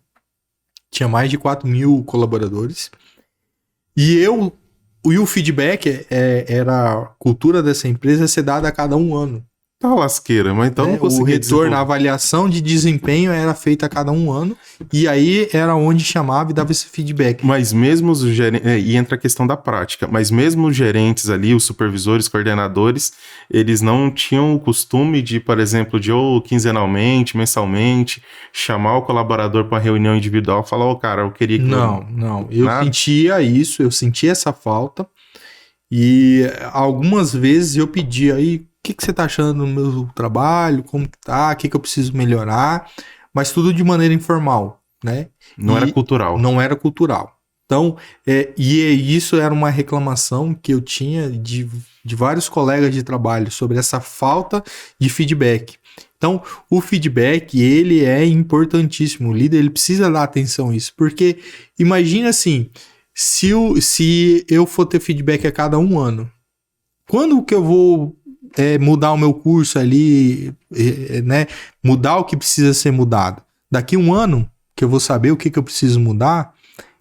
tinha mais de 4.000 colaboradores, e o feedback era a cultura dessa empresa ser dada a cada 1 ano. Tá lasqueira, mas então não consegui o retorno, a avaliação de desempenho era feita a cada 1 ano, e aí era onde chamava e dava esse feedback. Mas mesmo os gerentes, e entra a questão da prática, mas mesmo os gerentes ali, os supervisores, coordenadores, eles não tinham o costume de, por exemplo, de ou quinzenalmente, mensalmente, chamar o colaborador para uma reunião individual e falar, cara, eu queria que... Não, eu sentia isso, eu sentia essa falta, e algumas vezes eu pedia aí, o que você tá achando do meu trabalho, como que tá, o que eu preciso melhorar, mas tudo de maneira informal, né? Não era cultural. Não era cultural. Então, isso era uma reclamação que eu tinha de vários colegas de trabalho sobre essa falta de feedback. Então, o feedback, ele é importantíssimo. O líder, ele precisa dar atenção a isso. Porque, imagina assim, se eu for ter feedback a cada 1 ano, quando que eu vou mudar o meu curso ali, né? Mudar o que precisa ser mudado? Daqui 1 ano, que eu vou saber o que eu preciso mudar.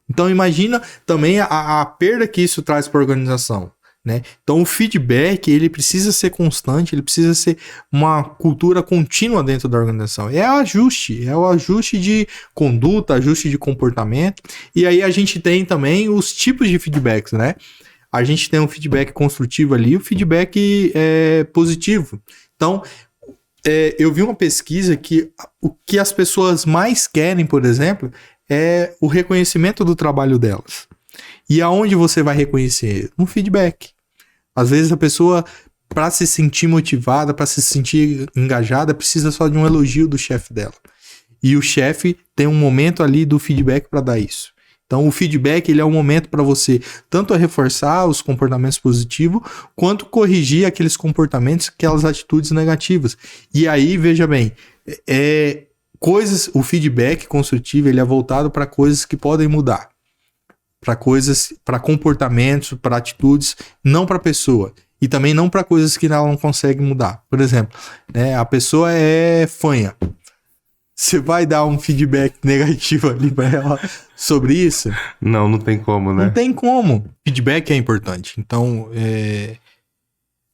Então, imagina também a perda que isso traz para a organização, né? Então, o feedback, ele precisa ser constante, ele precisa ser uma cultura contínua dentro da organização. É o ajuste de conduta, ajuste de comportamento. E aí a gente tem também os tipos de feedbacks, né? A gente tem um feedback construtivo ali, o feedback positivo. Então, eu vi uma pesquisa que o que as pessoas mais querem, por exemplo, é o reconhecimento do trabalho delas. E aonde você vai reconhecer? No feedback. Às vezes a pessoa, para se sentir motivada, para se sentir engajada, precisa só de um elogio do chefe dela. E o chefe tem um momento ali do feedback para dar isso. Então o feedback, ele é um momento para você tanto reforçar os comportamentos positivos, quanto corrigir aqueles comportamentos, aquelas atitudes negativas. E aí, veja bem, o feedback construtivo, ele é voltado para coisas que podem mudar. Para comportamentos, para atitudes, não para pessoa. E também não para coisas que ela não consegue mudar. Por exemplo, né, a pessoa é fanha. Você vai dar um feedback negativo ali para ela sobre isso? Não tem como, né? Não tem como. Feedback é importante. Então,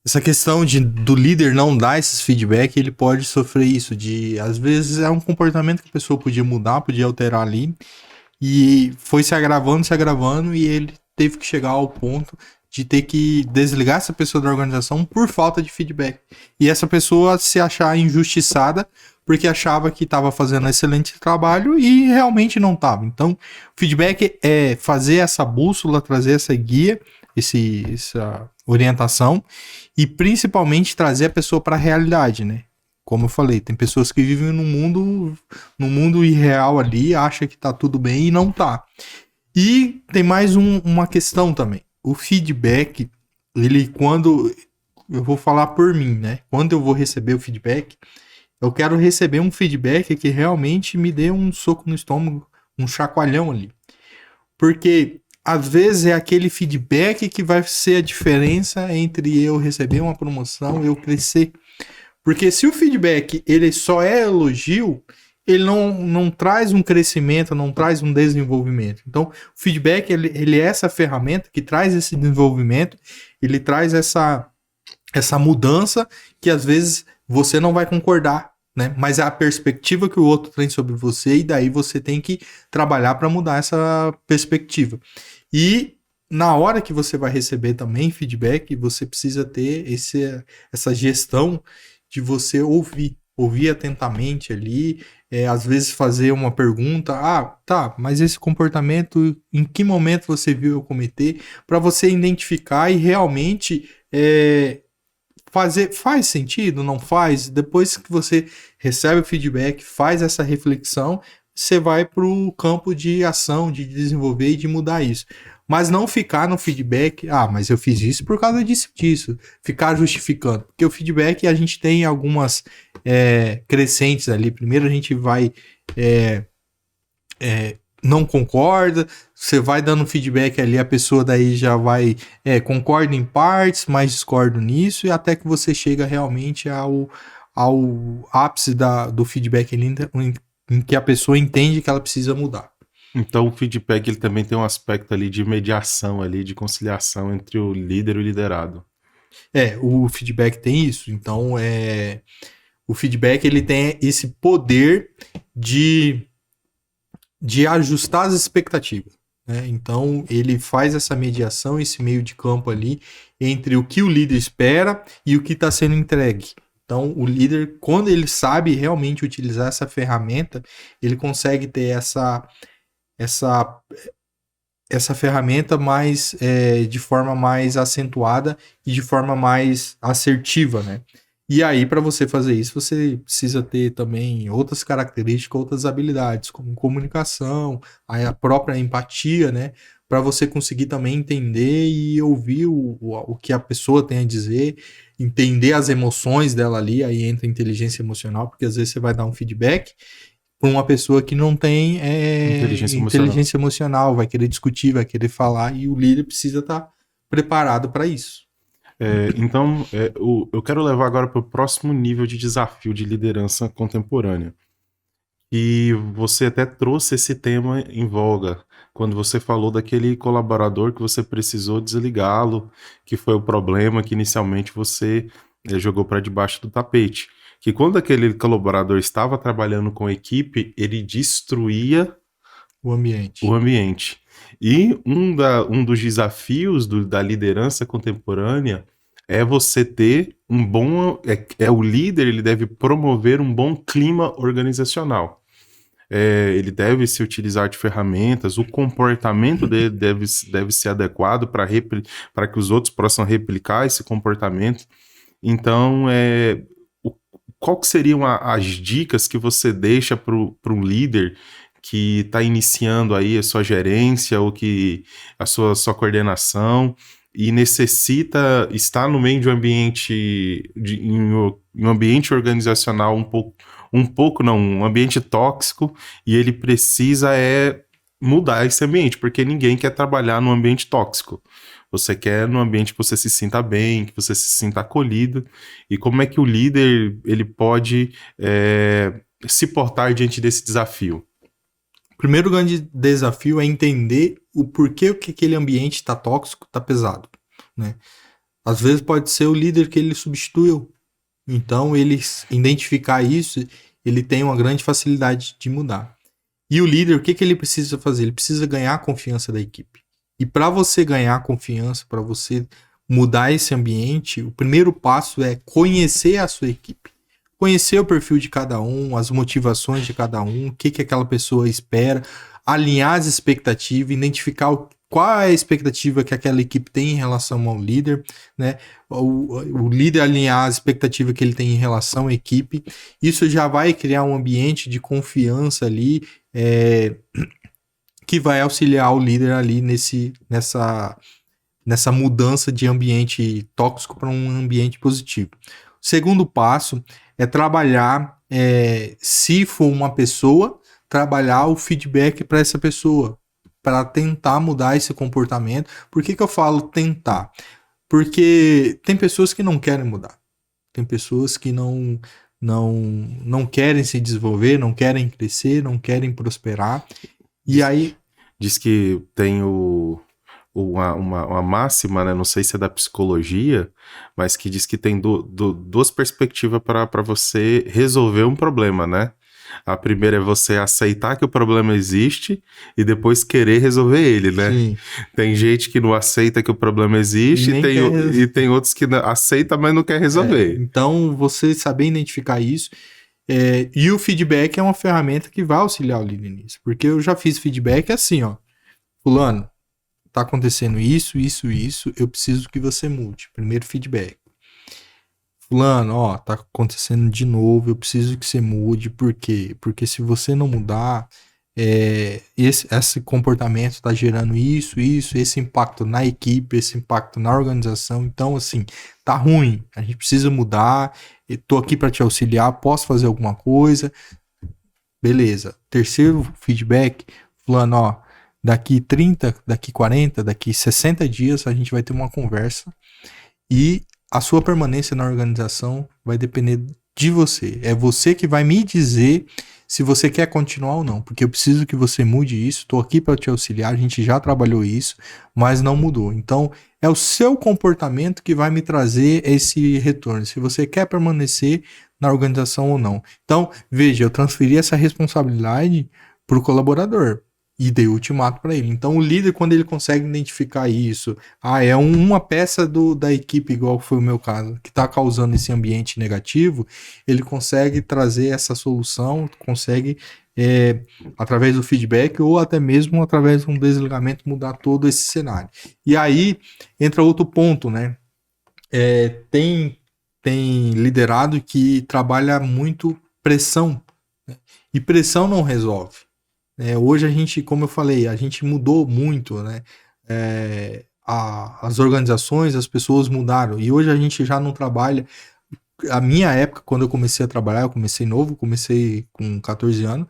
essa questão do líder não dar esses feedback, ele pode sofrer isso. Às vezes é um comportamento que a pessoa podia mudar, podia alterar ali. E foi se agravando, e ele teve que chegar ao ponto de ter que desligar essa pessoa da organização por falta de feedback. E essa pessoa se achar injustiçada porque achava que estava fazendo um excelente trabalho e realmente não estava. Então, feedback é fazer essa bússola, trazer essa guia, essa orientação, e principalmente trazer a pessoa para a realidade, né? Como eu falei, tem pessoas que vivem no mundo irreal ali, acham que tá tudo bem e não tá. E tem mais uma questão também. O feedback, quando eu vou falar por mim, né? Quando eu vou receber o feedback, eu quero receber um feedback que realmente me dê um soco no estômago, um chacoalhão ali. Porque às vezes é aquele feedback que vai ser a diferença entre eu receber uma promoção e eu crescer. Porque se o feedback ele só é elogio, ele não traz um crescimento, não traz um desenvolvimento. Então, o feedback ele é essa ferramenta que traz esse desenvolvimento, ele traz essa mudança que às vezes você não vai concordar, né? Mas é a perspectiva que o outro tem sobre você, e daí você tem que trabalhar para mudar essa perspectiva. E na hora que você vai receber também feedback, você precisa ter essa gestão de você ouvir atentamente ali, às vezes fazer uma pergunta, mas esse comportamento, em que momento você viu eu cometer, para você identificar e realmente faz sentido, não faz? Depois que você recebe o feedback, faz essa reflexão, você vai para o campo de ação, de desenvolver e de mudar isso. Mas não ficar no feedback, mas eu fiz isso por causa disso. Ficar justificando. Porque o feedback, a gente tem algumas crescentes ali. Primeiro a gente vai... não concorda, você vai dando feedback ali, a pessoa daí já vai... concorda em partes, mas discorda nisso, e até que você chega realmente ao ápice do feedback ali, em que a pessoa entende que ela precisa mudar. Então o feedback ele também tem um aspecto ali de mediação, ali, de conciliação entre o líder e o liderado. O feedback tem isso. Então o feedback ele tem esse poder de ajustar as expectativas, né? Então ele faz essa mediação, esse meio de campo ali entre o que o líder espera e o que está sendo entregue. Então, o líder, quando ele sabe realmente utilizar essa ferramenta, ele consegue ter essa ferramenta mais de forma mais acentuada e de forma mais assertiva, né? E aí, para você fazer isso, você precisa ter também outras características, outras habilidades, como comunicação, a própria empatia, né? para você conseguir também entender e ouvir o que a pessoa tem a dizer, entender as emoções dela ali, aí entra a inteligência emocional, porque às vezes você vai dar um feedback para uma pessoa que não tem inteligência emocional, vai querer discutir, vai querer falar, e o líder precisa estar preparado para isso. Então, eu quero levar agora para o próximo nível de desafio de liderança contemporânea. E você até trouxe esse tema em voga, quando você falou daquele colaborador que você precisou desligá-lo, que foi o problema que inicialmente você jogou para debaixo do tapete. Que quando aquele colaborador estava trabalhando com a equipe, ele destruía o ambiente. E um dos desafios da liderança contemporânea é você ter um bom... o líder, ele deve promover um bom clima organizacional. Ele deve se utilizar de ferramentas, o comportamento dele deve ser adequado para que os outros possam replicar esse comportamento. Então, qual que seriam as dicas que você deixa para um líder que está iniciando aí a sua gerência ou que a sua coordenação e necessita estar no meio de um ambiente, em um ambiente organizacional um ambiente tóxico, e ele precisa mudar esse ambiente, porque ninguém quer trabalhar num ambiente tóxico. Você quer num ambiente que você se sinta bem, que você se sinta acolhido, e como é que o líder ele pode se portar diante desse desafio? O primeiro grande desafio é entender o porquê que aquele ambiente está tóxico, está pesado, né? Às vezes pode ser o líder que ele substituiu. Então, ele identificar isso, ele tem uma grande facilidade de mudar. E o líder, o que ele precisa fazer? Ele precisa ganhar a confiança da equipe. E para você ganhar confiança, para você mudar esse ambiente, o primeiro passo é conhecer a sua equipe. Conhecer o perfil de cada um, as motivações de cada um, o que aquela pessoa espera, alinhar as expectativas, identificar qual é a expectativa que aquela equipe tem em relação ao líder, né? O líder alinhar as expectativas que ele tem em relação à equipe. Isso já vai criar um ambiente de confiança ali, que vai auxiliar o líder ali nessa mudança de ambiente tóxico para um ambiente positivo. O segundo passo é trabalhar, se for uma pessoa, trabalhar o feedback para essa pessoa, para tentar mudar esse comportamento. Por que eu falo tentar? Porque tem pessoas que não querem mudar. Tem pessoas que não querem se desenvolver, não querem crescer, não querem prosperar. E aí... Diz que tem uma máxima, né? Não sei se é da psicologia, mas que diz que tem duas perspectivas para você resolver um problema, né? A primeira é você aceitar que o problema existe e depois querer resolver ele, né? Sim. Tem gente que não aceita que o problema existe e tem outros que aceita, mas não quer resolver. Então, você saber identificar isso. E o feedback é uma ferramenta que vai auxiliar o líder nisso. Porque eu já fiz feedback assim, ó. Fulano, tá acontecendo isso, eu preciso que você mude. Primeiro feedback. Fulano, ó, tá acontecendo de novo, eu preciso que você mude. Por quê? Porque se você não mudar, esse comportamento tá gerando isso, esse impacto na equipe, esse impacto na organização. Então, assim, tá ruim. A gente precisa mudar. Eu tô aqui para te auxiliar, posso fazer alguma coisa? Beleza. Terceiro feedback, Fulano, ó, daqui 30, daqui 40, daqui 60 dias a gente vai ter uma conversa e a sua permanência na organização vai depender de você. É você que vai me dizer se você quer continuar ou não, porque eu preciso que você mude isso, estou aqui para te auxiliar, a gente já trabalhou isso, mas não mudou. Então, é o seu comportamento que vai me trazer esse retorno, se você quer permanecer na organização ou não. Então, veja, eu transferi essa responsabilidade para o colaborador e dei o ultimato para ele. Então, o líder, quando ele consegue identificar isso, é uma peça da equipe, igual foi o meu caso, que está causando esse ambiente negativo, ele consegue trazer essa solução, consegue, através do feedback ou até mesmo através de um desligamento, mudar todo esse cenário. E aí, entra outro ponto, né? Tem liderado que trabalha muito pressão, né? E pressão não resolve. Hoje a gente, como eu falei, a gente mudou muito, né? as organizações, as pessoas mudaram. E hoje a gente já não trabalha. A minha época, quando eu comecei a trabalhar, eu comecei novo, comecei com 14 anos,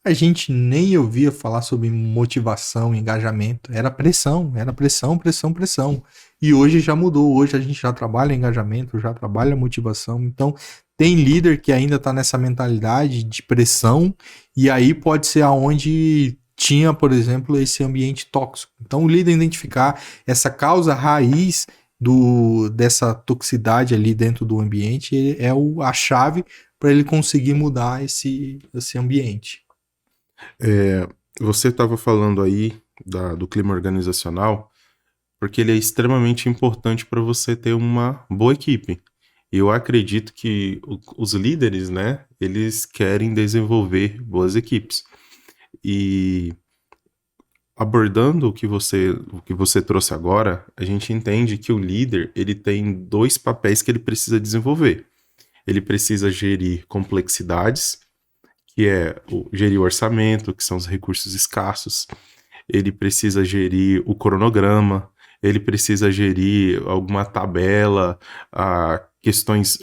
a gente nem ouvia falar sobre motivação, engajamento. Era pressão, pressão, pressão. E hoje já mudou. Hoje a gente já trabalha engajamento, já trabalha motivação. Então, tem líder que ainda está nessa mentalidade de pressão, e aí pode ser aonde tinha, por exemplo, esse ambiente tóxico. Então, o líder identificar essa causa raiz dessa toxicidade ali dentro do ambiente é a chave para ele conseguir mudar esse ambiente. Você estava falando aí do clima organizacional, porque ele é extremamente importante para você ter uma boa equipe. E eu acredito que os líderes, né, eles querem desenvolver boas equipes. E abordando o que você trouxe agora, a gente entende que o líder, ele tem 2 papéis que ele precisa desenvolver. Ele precisa gerir complexidades, que é gerir o orçamento, que são os recursos escassos. Ele precisa gerir o cronograma, ele precisa gerir alguma tabela, questões,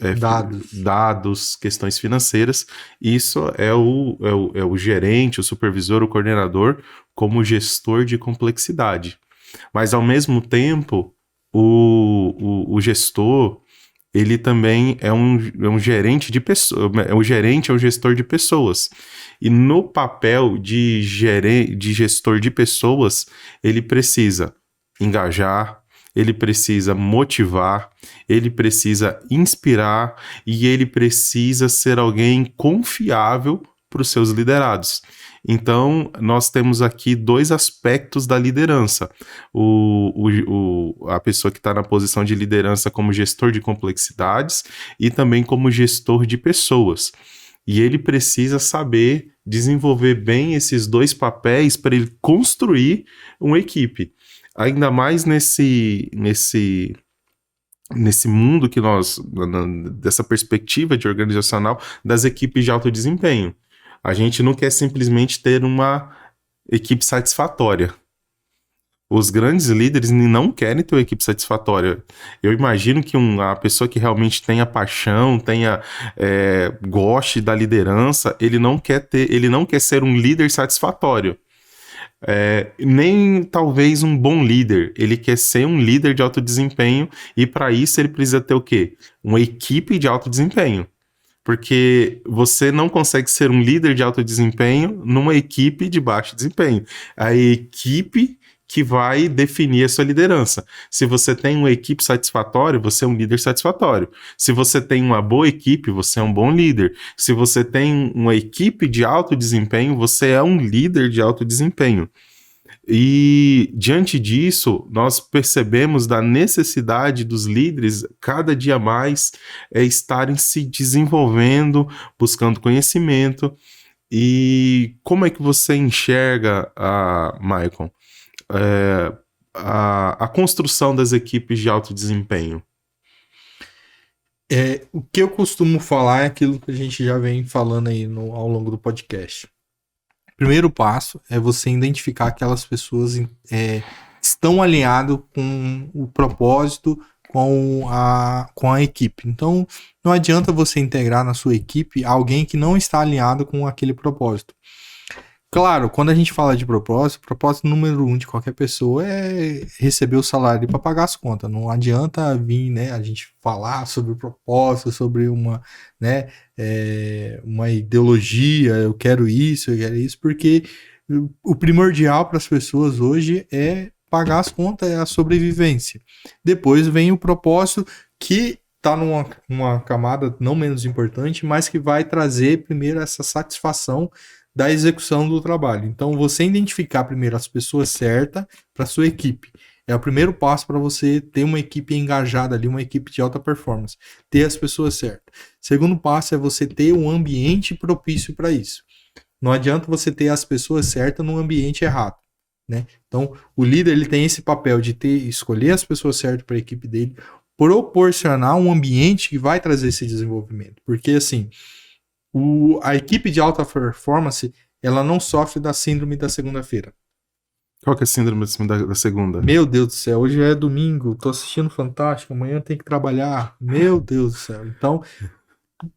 dados, questões financeiras. Isso é o gerente, o supervisor, o coordenador, como gestor de complexidade. Mas, ao mesmo tempo, o gestor, ele também é um gerente de pessoas. O gerente é um gestor de pessoas. E no papel de gestor de pessoas, ele precisa engajar, ele precisa motivar, ele precisa inspirar e ele precisa ser alguém confiável para os seus liderados. Então, nós temos aqui 2 aspectos da liderança. A pessoa que está na posição de liderança como gestor de complexidades e também como gestor de pessoas. E ele precisa saber desenvolver bem esses 2 papéis para ele construir uma equipe. Ainda mais nesse mundo que dessa perspectiva de organizacional das equipes de alto desempenho. A gente não quer simplesmente ter uma equipe satisfatória. Os grandes líderes não querem ter uma equipe satisfatória. Eu imagino que a pessoa que realmente tenha paixão, goste da liderança, ele não quer ser um líder satisfatório. Nem talvez um bom líder. Ele quer ser um líder de alto desempenho e para isso ele precisa ter o quê? Uma equipe de alto desempenho. Porque você não consegue ser um líder de alto desempenho numa equipe de baixo desempenho. A equipe que vai definir a sua liderança. Se você tem uma equipe satisfatória, você é um líder satisfatório. Se você tem uma boa equipe, você é um bom líder. Se você tem uma equipe de alto desempenho, você é um líder de alto desempenho. E, diante disso, nós percebemos da necessidade dos líderes, cada dia mais, estarem se desenvolvendo, buscando conhecimento. E como é que você enxerga, Michael, a construção das equipes de alto desempenho? O que eu costumo falar é aquilo que a gente já vem falando aí ao longo do podcast. Primeiro passo é você identificar aquelas pessoas estão alinhadas com o propósito, com a equipe. Então, não adianta você integrar na sua equipe alguém que não está alinhado com aquele propósito. Claro, quando a gente fala de propósito, o propósito número 1 de qualquer pessoa é receber o salário para pagar as contas. Não adianta vir, né, a gente falar sobre o propósito, sobre uma ideologia, eu quero isso, porque o primordial para as pessoas hoje é pagar as contas, é a sobrevivência. Depois vem o propósito que está numa camada não menos importante, mas que vai trazer primeiro essa satisfação da execução do trabalho. Então, você identificar primeiro as pessoas certas para sua equipe. É o primeiro passo para você ter uma equipe engajada ali, uma equipe de alta performance. Ter as pessoas certas. Segundo passo é você ter um ambiente propício para isso. Não adianta você ter as pessoas certas no ambiente errado, né? Então, o líder ele tem esse papel de escolher as pessoas certas para a equipe dele, proporcionar um ambiente que vai trazer esse desenvolvimento. Porque, assim, a equipe de alta performance, ela não sofre da síndrome da segunda-feira. Qual que é a síndrome da segunda? Meu Deus do céu, hoje é domingo, tô assistindo Fantástico, amanhã tem que trabalhar. Meu Deus do céu. Então,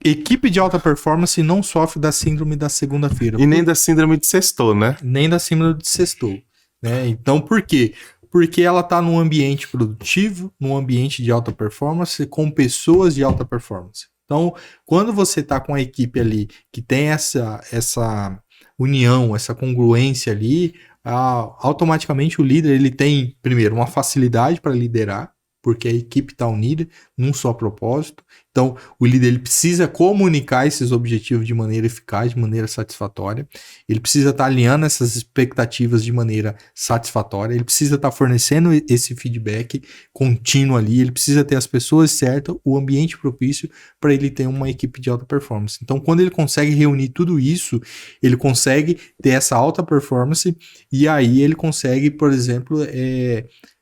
equipe de alta performance não sofre da síndrome da segunda-feira. E nem da síndrome de sextou, né? Nem da síndrome de sextou, né? Então, por quê? Porque ela tá num ambiente produtivo, num ambiente de alta performance, com pessoas de alta performance. Então, quando você tá com a equipe ali que tem essa união, essa congruência ali, automaticamente o líder ele tem, primeiro, uma facilidade para liderar, porque a equipe está unida num só propósito. Então, o líder ele precisa comunicar esses objetivos de maneira eficaz, de maneira satisfatória. Ele precisa estar alinhando essas expectativas de maneira satisfatória. Ele precisa estar fornecendo esse feedback contínuo ali. Ele precisa ter as pessoas certas, o ambiente propício para ele ter uma equipe de alta performance. Então, quando ele consegue reunir tudo isso, ele consegue ter essa alta performance e aí ele consegue, por exemplo,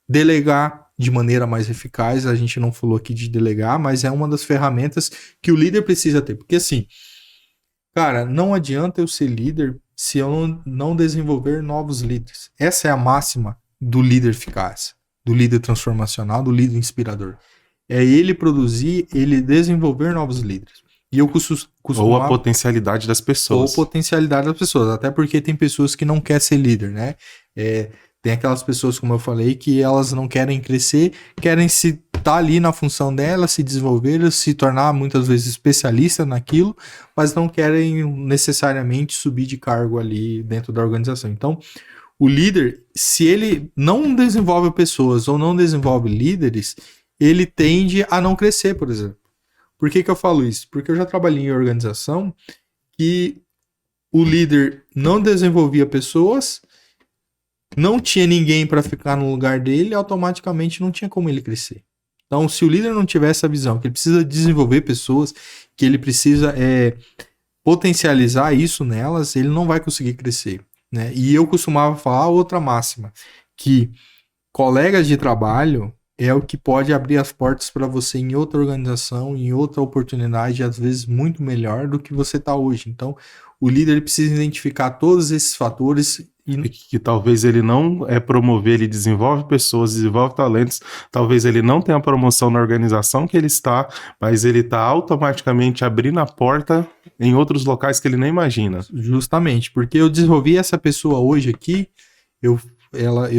delegar de maneira mais eficaz. A gente não falou aqui de delegar, mas é uma das ferramentas que o líder precisa ter. Porque assim, cara, não adianta eu ser líder se eu não desenvolver novos líderes. Essa é a máxima do líder eficaz, do líder transformacional, do líder inspirador. É ele produzir, ele desenvolver novos líderes. E eu costumava... Ou a potencialidade das pessoas. Ou potencialidade das pessoas. Até porque tem pessoas que não querem ser líder, né? Tem aquelas pessoas, como eu falei, que elas não querem crescer, querem se estar ali na função delas, se desenvolver, se tornar muitas vezes especialista naquilo, mas não querem necessariamente subir de cargo ali dentro da organização. Então, o líder, se ele não desenvolve pessoas ou não desenvolve líderes, ele tende a não crescer, por exemplo. Por que eu falo isso? Porque eu já trabalhei em organização que o líder não desenvolvia pessoas, não tinha ninguém para ficar no lugar dele, automaticamente não tinha como ele crescer. Então, se o líder não tiver essa visão, que ele precisa desenvolver pessoas, que ele precisa potencializar isso nelas, ele não vai conseguir crescer, né? E eu costumava falar outra máxima, que colegas de trabalho é o que pode abrir as portas para você em outra organização, em outra oportunidade, às vezes muito melhor do que você está hoje. Então, o líder ele precisa identificar todos esses fatores. E que talvez ele não promover, ele desenvolve pessoas, desenvolve talentos, talvez ele não tenha promoção na organização que ele está, mas ele está automaticamente abrindo a porta em outros locais que ele nem imagina. Justamente, porque eu desenvolvi essa pessoa hoje aqui, eu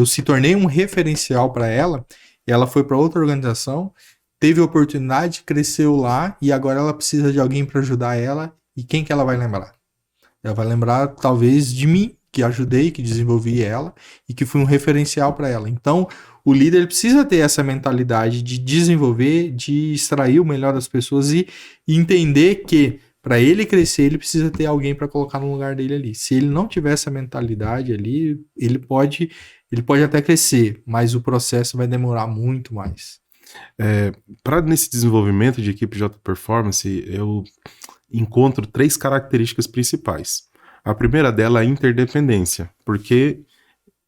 se tornei um referencial para ela, ela foi para outra organização, teve oportunidade, cresceu lá e agora ela precisa de alguém para ajudar ela. E quem que ela vai lembrar? Ela vai lembrar talvez de mim, que ajudei, que desenvolvi ela e que fui um referencial para ela. Então, o líder precisa ter essa mentalidade de desenvolver, de extrair o melhor das pessoas e entender que para ele crescer, ele precisa ter alguém para colocar no lugar dele ali. Se ele não tiver essa mentalidade ali, ele pode até crescer, mas o processo vai demorar muito mais. Para nesse desenvolvimento de equipe de alta performance, eu encontro 3 características principais. A primeira dela é a interdependência, porque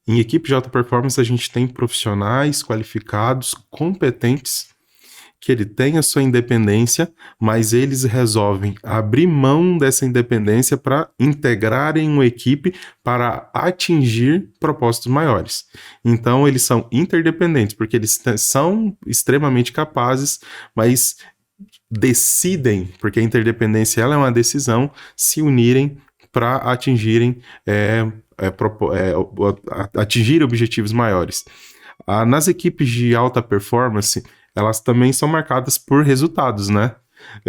em equipe de alta performance a gente tem profissionais qualificados, competentes, que ele tem a sua independência, mas eles resolvem abrir mão dessa independência para integrarem uma equipe para atingir propósitos maiores. Então eles são interdependentes, porque eles são extremamente capazes, mas decidem, porque a interdependência ela é uma decisão, se unirem para atingirem atingir objetivos maiores. Nas equipes de alta performance, elas também são marcadas por resultados, né?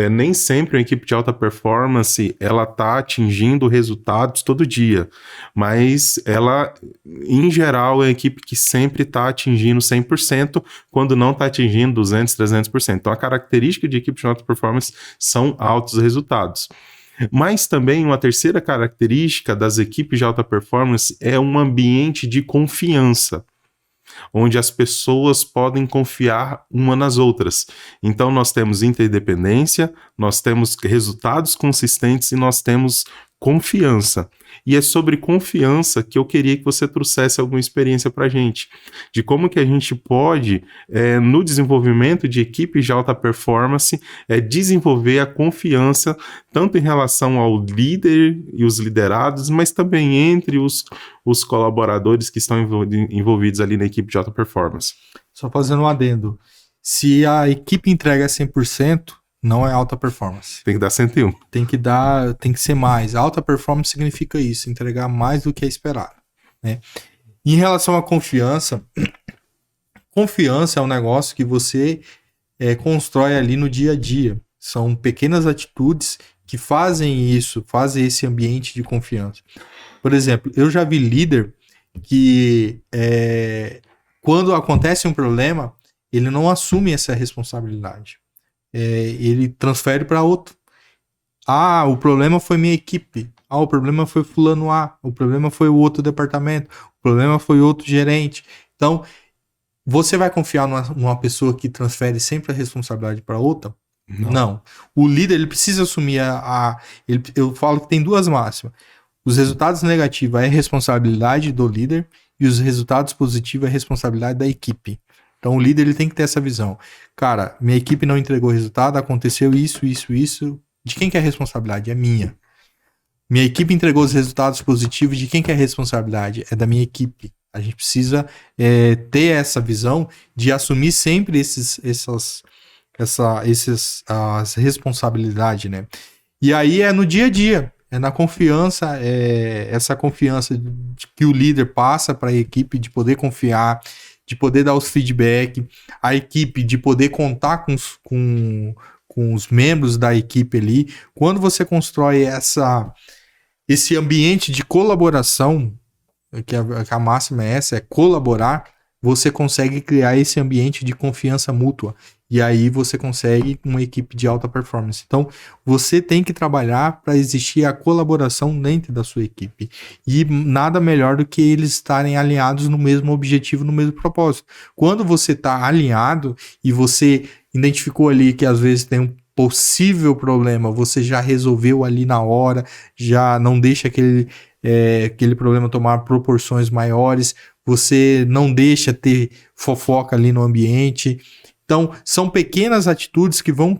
Nem sempre uma equipe de alta performance ela está atingindo resultados todo dia, mas ela, em geral, é uma equipe que sempre está atingindo 100%, quando não está atingindo 200%, 300%. Então, a característica de equipe de alta performance são altos resultados. Mas também uma terceira característica das equipes de alta performance é um ambiente de confiança, onde as pessoas podem confiar uma nas outras. Então nós temos interdependência, nós temos resultados consistentes e nós temos confiança. E é sobre confiança que eu queria que você trouxesse alguma experiência para a gente, de como que a gente pode, no desenvolvimento de equipes de alta performance, desenvolver a confiança, tanto em relação ao líder e os liderados, mas também entre os colaboradores que estão envolvidos ali na equipe de alta performance. Só fazendo um adendo. Se a equipe entrega 100%, não é alta performance. Tem que dar 101. Tem que ser mais. Alta performance significa isso, entregar mais do que é esperado, né? Em relação à confiança, confiança é um negócio que você constrói ali no dia a dia. São pequenas atitudes que fazem esse ambiente de confiança. Por exemplo, eu já vi líder que quando acontece um problema, ele não assume essa responsabilidade. Ele transfere para outro. O problema foi minha equipe. O problema foi fulano A. O problema foi o outro departamento. O problema foi outro gerente. Então, você vai confiar numa pessoa que transfere sempre a responsabilidade para outra? Não. O líder, ele precisa assumir eu falo que tem duas máximas. Os resultados negativos é responsabilidade do líder e os resultados positivos é responsabilidade da equipe. Então, o líder ele tem que ter essa visão. Cara, minha equipe não entregou resultado, aconteceu isso. De quem que é a responsabilidade? É minha. Minha equipe entregou os resultados positivos, de quem que é a responsabilidade? É da minha equipe. A gente precisa ter essa visão de assumir sempre essas responsabilidades, né? E aí é no dia a dia, é na confiança, essa confiança que o líder passa para a equipe de poder confiar, de poder dar os feedback, a equipe de poder contar com os membros da equipe ali. Quando você constrói esse ambiente de colaboração, que a máxima é colaborar, você consegue criar esse ambiente de confiança mútua. E aí você consegue uma equipe de alta performance. Então, você tem que trabalhar para existir a colaboração dentro da sua equipe. E nada melhor do que eles estarem alinhados no mesmo objetivo, no mesmo propósito. Quando você está alinhado e você identificou ali que às vezes tem um possível problema, você já resolveu ali na hora, já não deixa aquele problema tomar proporções maiores, você não deixa ter fofoca ali no ambiente. Então, são pequenas atitudes que vão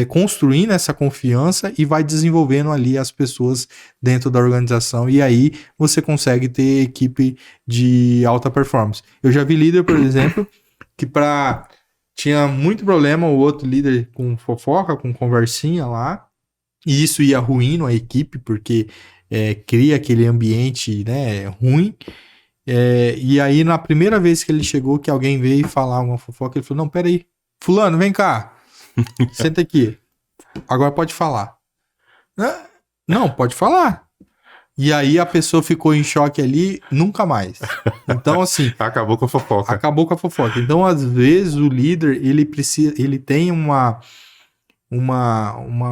construindo essa confiança e vai desenvolvendo ali as pessoas dentro da organização. E aí você consegue ter equipe de alta performance. Eu já vi líder, por exemplo, que tinha muito problema o outro líder com fofoca, com conversinha lá, e isso ia ruindo a equipe, porque cria aquele ambiente, né, ruim. E aí, na primeira vez que ele chegou, que alguém veio falar uma fofoca, ele falou, não, peraí, fulano, vem cá, senta aqui, agora pode falar. Não, pode falar. E aí a pessoa ficou em choque ali, nunca mais. Então, assim... Acabou com a fofoca. Acabou com a fofoca. Então, às vezes, o líder, ele tem uma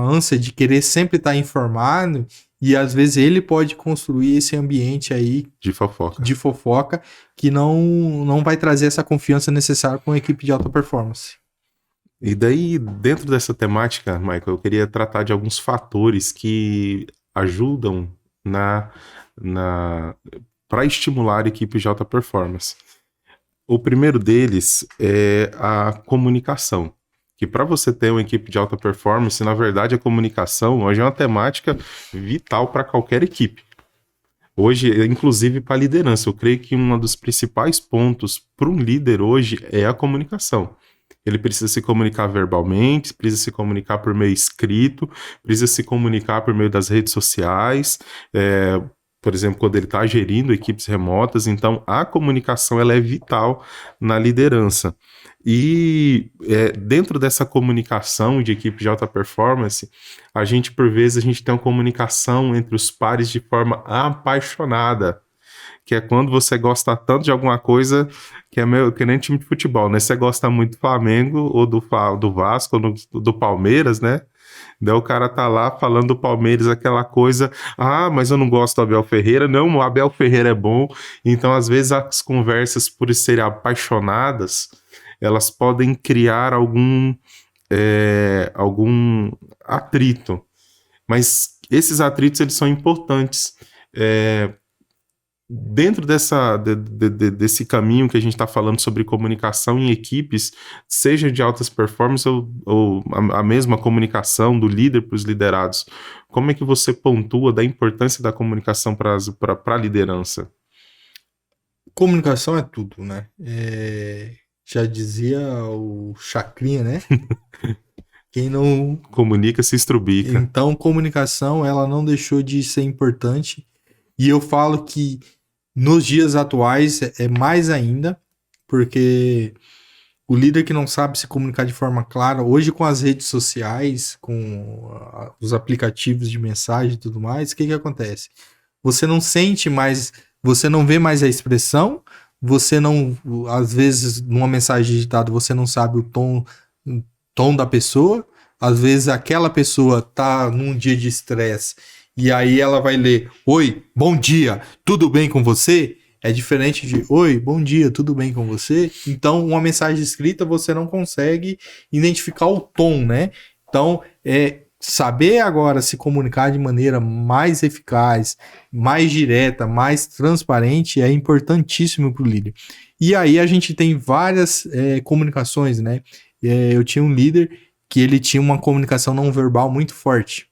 ânsia de querer sempre estar informado, e às vezes ele pode construir esse ambiente aí de fofoca que não vai trazer essa confiança necessária com a equipe de alta performance. E daí, dentro dessa temática, Michael, eu queria tratar de alguns fatores que ajudam para estimular equipes de alta performance. O primeiro deles é a comunicação. Que para você ter uma equipe de alta performance, na verdade, a comunicação hoje é uma temática vital para qualquer equipe. Hoje, inclusive para a liderança, eu creio que um dos principais pontos para um líder hoje é a comunicação. Ele precisa se comunicar verbalmente, precisa se comunicar por meio escrito, precisa se comunicar por meio das redes sociais, por exemplo, quando ele está gerindo equipes remotas. Então, a comunicação ela é vital na liderança. E dentro dessa comunicação de equipe de alta performance, por vezes, a gente tem uma comunicação entre os pares de forma apaixonada, que é quando você gosta tanto de alguma coisa que nem time de futebol, né? Você gosta muito do Flamengo, ou do Vasco, ou do Palmeiras, né? Daí o cara tá lá falando do Palmeiras, aquela coisa, mas eu não gosto do Abel Ferreira. Não, o Abel Ferreira é bom. Então, às vezes, as conversas, por serem apaixonadas, elas podem criar algum atrito. Mas esses atritos eles são importantes. Dentro desse caminho que a gente está falando sobre comunicação em equipes, seja de altas performances ou a mesma comunicação do líder para os liderados, como é que você pontua da importância da comunicação para a liderança? Comunicação é tudo, né? Já dizia o Chacrinha, né? Quem não comunica se estrubica. Então, comunicação, ela não deixou de ser importante. E eu falo que nos dias atuais é mais ainda, porque o líder que não sabe se comunicar de forma clara, hoje com as redes sociais, com os aplicativos de mensagem e tudo mais, o que acontece? Você não sente mais, você não vê mais a expressão, você não, às vezes, numa mensagem digitada, você não sabe o tom da pessoa, às vezes aquela pessoa tá num dia de estresse e aí ela vai ler: oi, bom dia, tudo bem com você? É diferente de: oi, bom dia, tudo bem com você? Então, uma mensagem escrita você não consegue identificar o tom, né? Então, saber agora se comunicar de maneira mais eficaz, mais direta, mais transparente é importantíssimo para o líder. E aí a gente tem várias comunicações, né? Eu tinha um líder que ele tinha uma comunicação não verbal muito forte.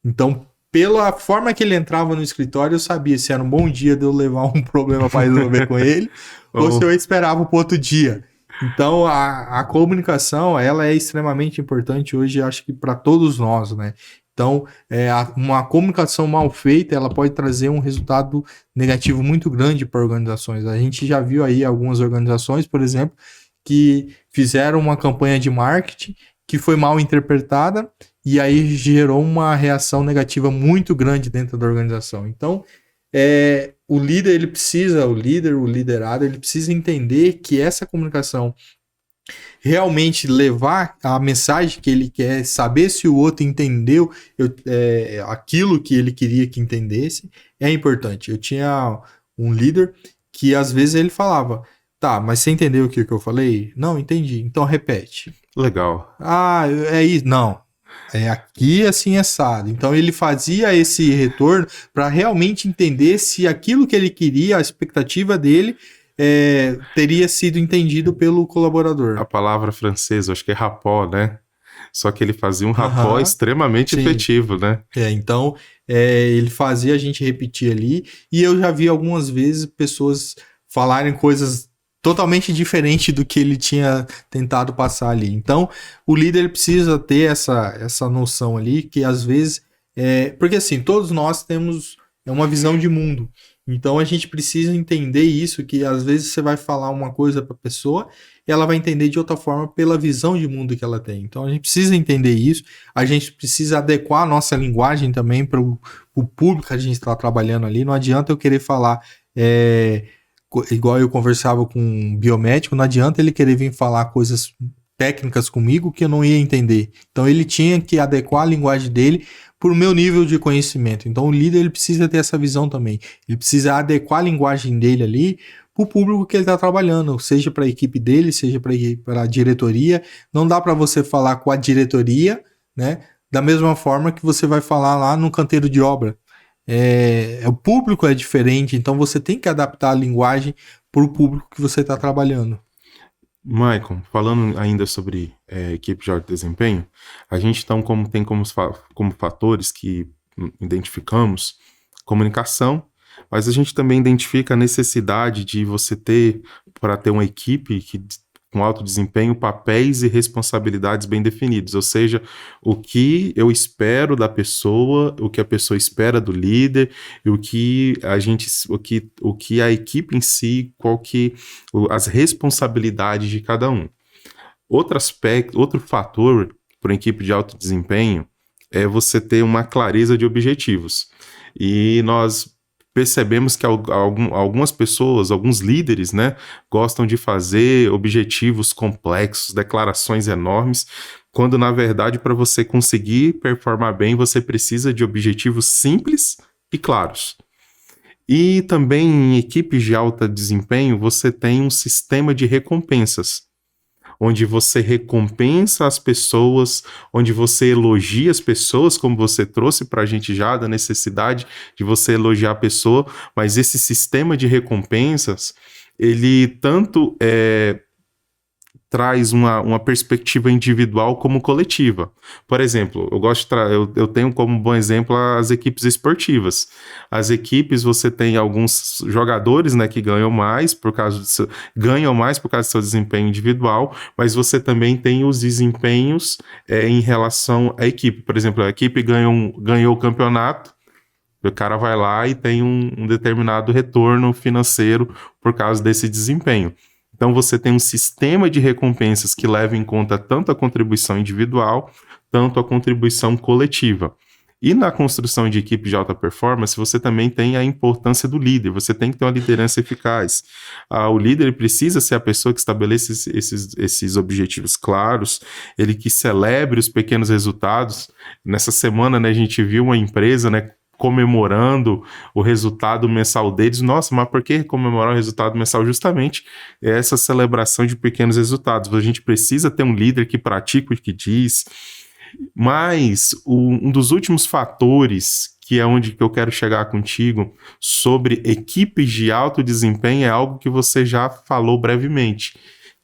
Então, pela forma que ele entrava no escritório, eu sabia se era um bom dia de eu levar um problema para resolver com ele ou se eu esperava para outro dia. Então, a comunicação, ela é extremamente importante hoje, acho que para todos nós, né? Então, uma comunicação mal feita, ela pode trazer um resultado negativo muito grande para organizações. A gente já viu aí algumas organizações, por exemplo, que fizeram uma campanha de marketing que foi mal interpretada e aí gerou uma reação negativa muito grande dentro da organização. Então, o líder, o liderado, ele precisa entender que essa comunicação realmente levar a mensagem que ele quer, saber se o outro entendeu aquilo que ele queria que entendesse, é importante. Eu tinha um líder que às vezes ele falava: tá, mas você entendeu o que eu falei? Não, entendi. Então repete. Legal. Ah, é isso. Não. É aqui assim assado. Então ele fazia esse retorno para realmente entender se aquilo que ele queria, a expectativa dele, teria sido entendido pelo colaborador. A palavra francesa, acho que é rapport, né? Só que ele fazia um rapport extremamente efetivo, né? Então, ele fazia a gente repetir ali. E eu já vi algumas vezes pessoas falarem coisas totalmente diferente do que ele tinha tentado passar ali. Então, o líder precisa ter essa noção ali, que às vezes... porque assim, todos nós temos uma visão de mundo. Então, a gente precisa entender isso, que às vezes você vai falar uma coisa para a pessoa e ela vai entender de outra forma pela visão de mundo que ela tem. Então, a gente precisa entender isso. A gente precisa adequar a nossa linguagem também para o público que a gente está trabalhando ali. Não adianta eu querer falar... igual eu conversava com um biomédico, não adianta ele querer vir falar coisas técnicas comigo que eu não ia entender. Então ele tinha que adequar a linguagem dele para o meu nível de conhecimento. Então o líder ele precisa ter essa visão também. Ele precisa adequar a linguagem dele ali para o público que ele está trabalhando, seja para a equipe dele, seja para a diretoria. Não dá para você falar com a diretoria, né? Da mesma forma que você vai falar lá no canteiro de obra. O público é diferente, então você tem que adaptar a linguagem para o público que você está trabalhando. Maicon, falando ainda sobre equipe de alto desempenho, a gente então tem como fatores que identificamos comunicação, mas a gente também identifica a necessidade de você para ter uma equipe com alto desempenho, papéis e responsabilidades bem definidos, ou seja, o que eu espero da pessoa, o que a pessoa espera do líder, e o que a equipe em si, as responsabilidades de cada um. Outro fator para uma equipe de alto desempenho é você ter uma clareza de objetivos. E nós percebemos que algumas pessoas, alguns líderes, né, gostam de fazer objetivos complexos, declarações enormes, quando na verdade para você conseguir performar bem, você precisa de objetivos simples e claros. E também em equipes de alto desempenho, você tem um sistema de recompensas, onde você recompensa as pessoas, onde você elogia as pessoas, como você trouxe para a gente já, da necessidade de você elogiar a pessoa, mas esse sistema de recompensas, ele tanto traz uma perspectiva individual como coletiva. Por exemplo, eu tenho como bom exemplo as equipes esportivas. As equipes, você tem alguns jogadores, né, que ganham mais por causa do seu desempenho individual, mas você também tem os desempenhos em relação à equipe. Por exemplo, a equipe ganhou o campeonato, o cara vai lá e tem um determinado retorno financeiro por causa desse desempenho. Então você tem um sistema de recompensas que leva em conta tanto a contribuição individual, tanto a contribuição coletiva. E na construção de equipe de alta performance, você também tem a importância do líder, você tem que ter uma liderança eficaz. O líder precisa ser a pessoa que estabeleça esses objetivos claros, ele que celebre os pequenos resultados. Nessa semana, né, a gente viu uma empresa, né, comemorando o resultado mensal deles. Nossa, mas por que comemorar o resultado mensal? Justamente essa celebração de pequenos resultados. A gente precisa ter um líder que pratica o que diz. Mas um dos últimos fatores, que é onde que eu quero chegar contigo, sobre equipes de alto desempenho, é algo que você já falou brevemente.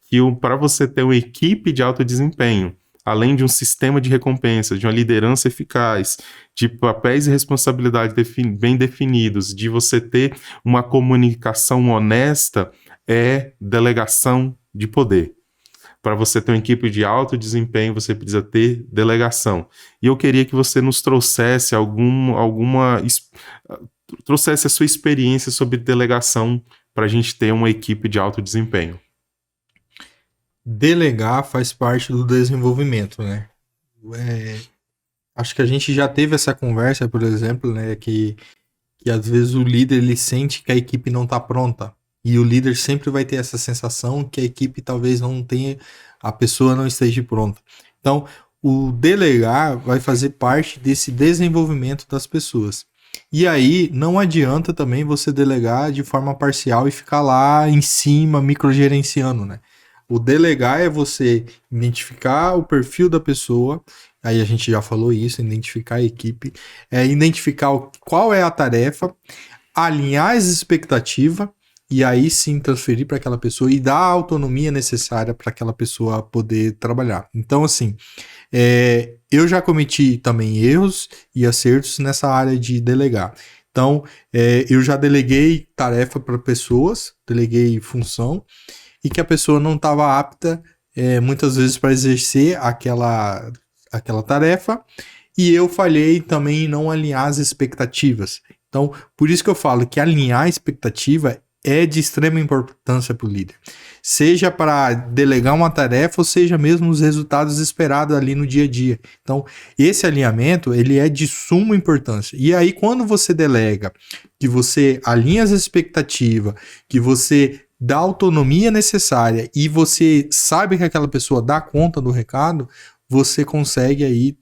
Que para você ter uma equipe de alto desempenho, além de um sistema de recompensa, de uma liderança eficaz, de papéis e responsabilidades bem definidos, de você ter uma comunicação honesta, é delegação de poder. Para você ter uma equipe de alto desempenho, você precisa ter delegação. E eu queria que você nos trouxesse trouxesse a sua experiência sobre delegação para a gente ter uma equipe de alto desempenho. Delegar faz parte do desenvolvimento, né? Acho que a gente já teve essa conversa, por exemplo, né? Que às vezes o líder ele sente que a equipe não está pronta. E o líder sempre vai ter essa sensação que a equipe talvez não tenha, a pessoa não esteja pronta. Então, o delegar vai fazer parte desse desenvolvimento das pessoas. E aí, não adianta também você delegar de forma parcial e ficar lá em cima, microgerenciando, né? O delegar é você identificar o perfil da pessoa, aí a gente já falou isso, identificar a equipe, identificar qual é a tarefa, alinhar as expectativas, e aí sim transferir para aquela pessoa e dar a autonomia necessária para aquela pessoa poder trabalhar. Então, assim, eu já cometi também erros e acertos nessa área de delegar. Então, eu já deleguei tarefa para pessoas, deleguei função, e que a pessoa não estava apta, muitas vezes, para exercer aquela tarefa, e eu falhei também em não alinhar as expectativas. Então, por isso que eu falo que alinhar a expectativa é de extrema importância para o líder. Seja para delegar uma tarefa, ou seja mesmo os resultados esperados ali no dia a dia. Então, esse alinhamento, ele é de suma importância. E aí, quando você delega, que você alinha as expectativas, que você dá a autonomia necessária e você sabe que aquela pessoa dá conta do recado, você consegue aí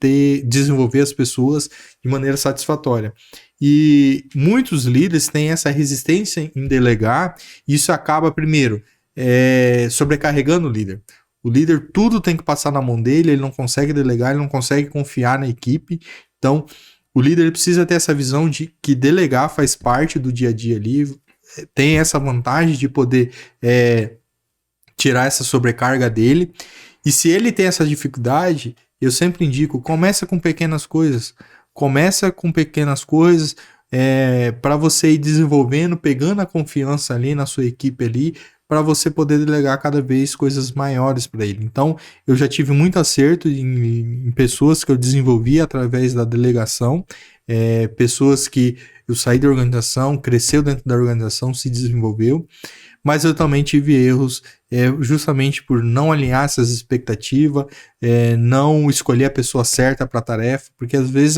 desenvolver as pessoas de maneira satisfatória. E muitos líderes têm essa resistência em delegar, e isso acaba, primeiro, sobrecarregando o líder. O líder, tudo tem que passar na mão dele, ele não consegue delegar, ele não consegue confiar na equipe. Então, o líder precisa ter essa visão de que delegar faz parte do dia a dia ali, tem essa vantagem de poder tirar essa sobrecarga dele. E se ele tem essa dificuldade, eu sempre indico, começa com pequenas coisas. Começa com pequenas coisas para você ir desenvolvendo, pegando a confiança ali na sua equipe ali, para você poder delegar cada vez coisas maiores para ele. Então, eu já tive muito acerto em pessoas que eu desenvolvi através da delegação, pessoas que eu saí da organização, cresceu dentro da organização, se desenvolveu, mas eu também tive erros justamente por não alinhar essas expectativas, não escolher a pessoa certa para a tarefa, porque às vezes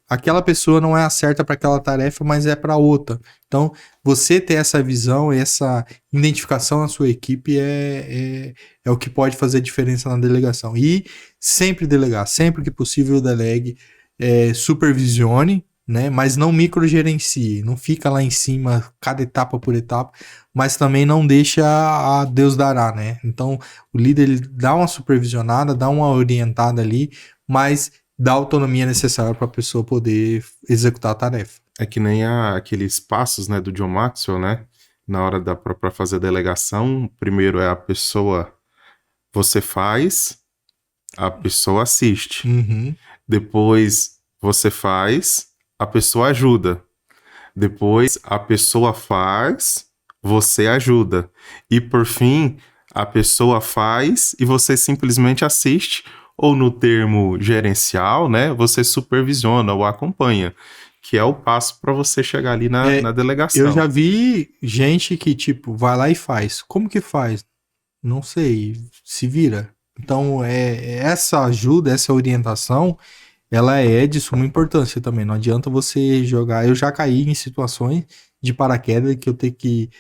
aquela pessoa não é a certa para aquela tarefa, mas é para outra. Então, você ter essa visão, essa identificação na sua equipe é o que pode fazer diferença na delegação. E sempre delegar, sempre que possível delegue, supervisione, né? Mas não microgerencie, não fica lá em cima, cada etapa por etapa, mas também não deixa a Deus dará, né? Então, o líder ele dá uma supervisionada, dá uma orientada ali, mas dá a autonomia necessária para a pessoa poder executar a tarefa. É que nem aqueles passos, né, do John Maxwell, né? Na hora para fazer a delegação, primeiro é a pessoa, você faz, a pessoa assiste. Uhum. Depois você faz, a pessoa ajuda. Depois a pessoa faz, você ajuda. E por fim, a pessoa faz e você simplesmente assiste, ou no termo gerencial, né, você supervisiona ou acompanha, que é o passo para você chegar ali na delegação. Eu já vi gente que, tipo, vai lá e faz. Como que faz? Não sei, se vira. Então, essa ajuda, essa orientação, ela é de suma importância também. Não adianta você jogar. Eu já caí em situações de paraquedas que eu tenho que.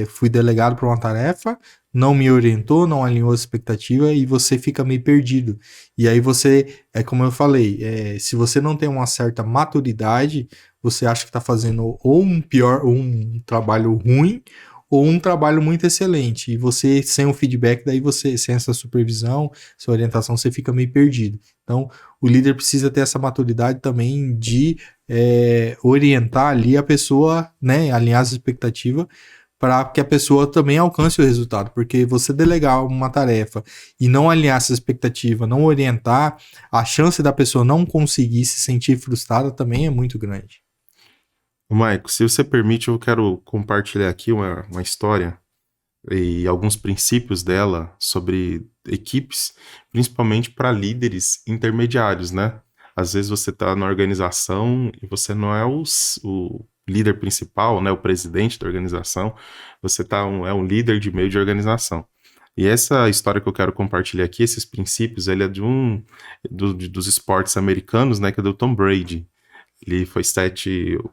Fui delegado para uma tarefa, não me orientou, não alinhou a expectativa e você fica meio perdido. E aí você, como eu falei, se você não tem uma certa maturidade, você acha que está fazendo ou um trabalho ruim ou um trabalho muito excelente. E você, sem o feedback, daí você, sem essa supervisão, essa orientação, você fica meio perdido. Então, o líder precisa ter essa maturidade também de orientar ali a pessoa, né, alinhar as expectativas para que a pessoa também alcance o resultado, porque você delegar uma tarefa e não alinhar essa expectativa, não orientar, a chance da pessoa não conseguir se sentir frustrada também é muito grande. Maico, se você permite, eu quero compartilhar aqui uma história e alguns princípios dela sobre equipes, principalmente para líderes intermediários, né? Às vezes você está na organização e você não é o líder principal, né? O presidente da organização, você é um líder de meio de organização. E essa história que eu quero compartilhar aqui, esses princípios, ele é dos esportes americanos, né? Que é do Tom Brady. Ele foi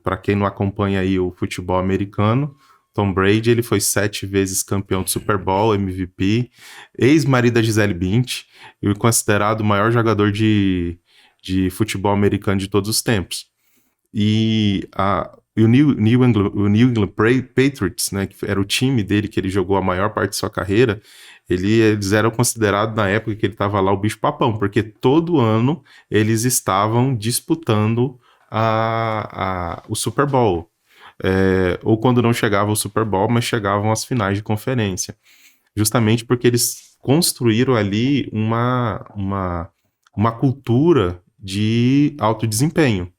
para quem não acompanha aí o futebol americano, Tom Brady, ele foi 7 vezes campeão de Super Bowl, MVP, ex-marido da Gisele Bündchen e considerado o maior jogador de futebol americano de todos os tempos. E o New England Patriots, né, que era o time dele que ele jogou a maior parte de sua carreira, eles eram considerados, na época que ele estava lá, o bicho-papão, porque todo ano eles estavam disputando o Super Bowl. Ou quando não chegava o Super Bowl, mas chegavam às finais de conferência. Justamente porque eles construíram ali uma cultura de alto desempenho.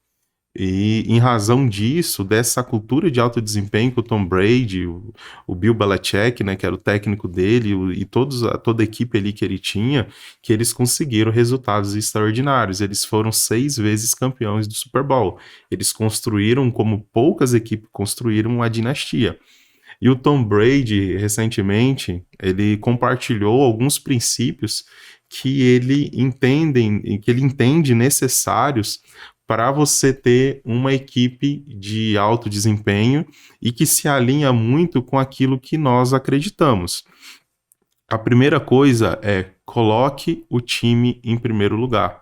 E em razão disso, dessa cultura de alto desempenho que o Tom Brady, o Bill Belichick, né, que era o técnico dele, e toda a equipe ali que ele tinha, que eles conseguiram resultados extraordinários. Eles foram 6 vezes campeões do Super Bowl. Eles construíram, como poucas equipes construíram, uma dinastia. E o Tom Brady, recentemente, ele compartilhou alguns princípios que ele entende necessários para você ter uma equipe de alto desempenho e que se alinha muito com aquilo que nós acreditamos. A primeira coisa é coloque o time em primeiro lugar.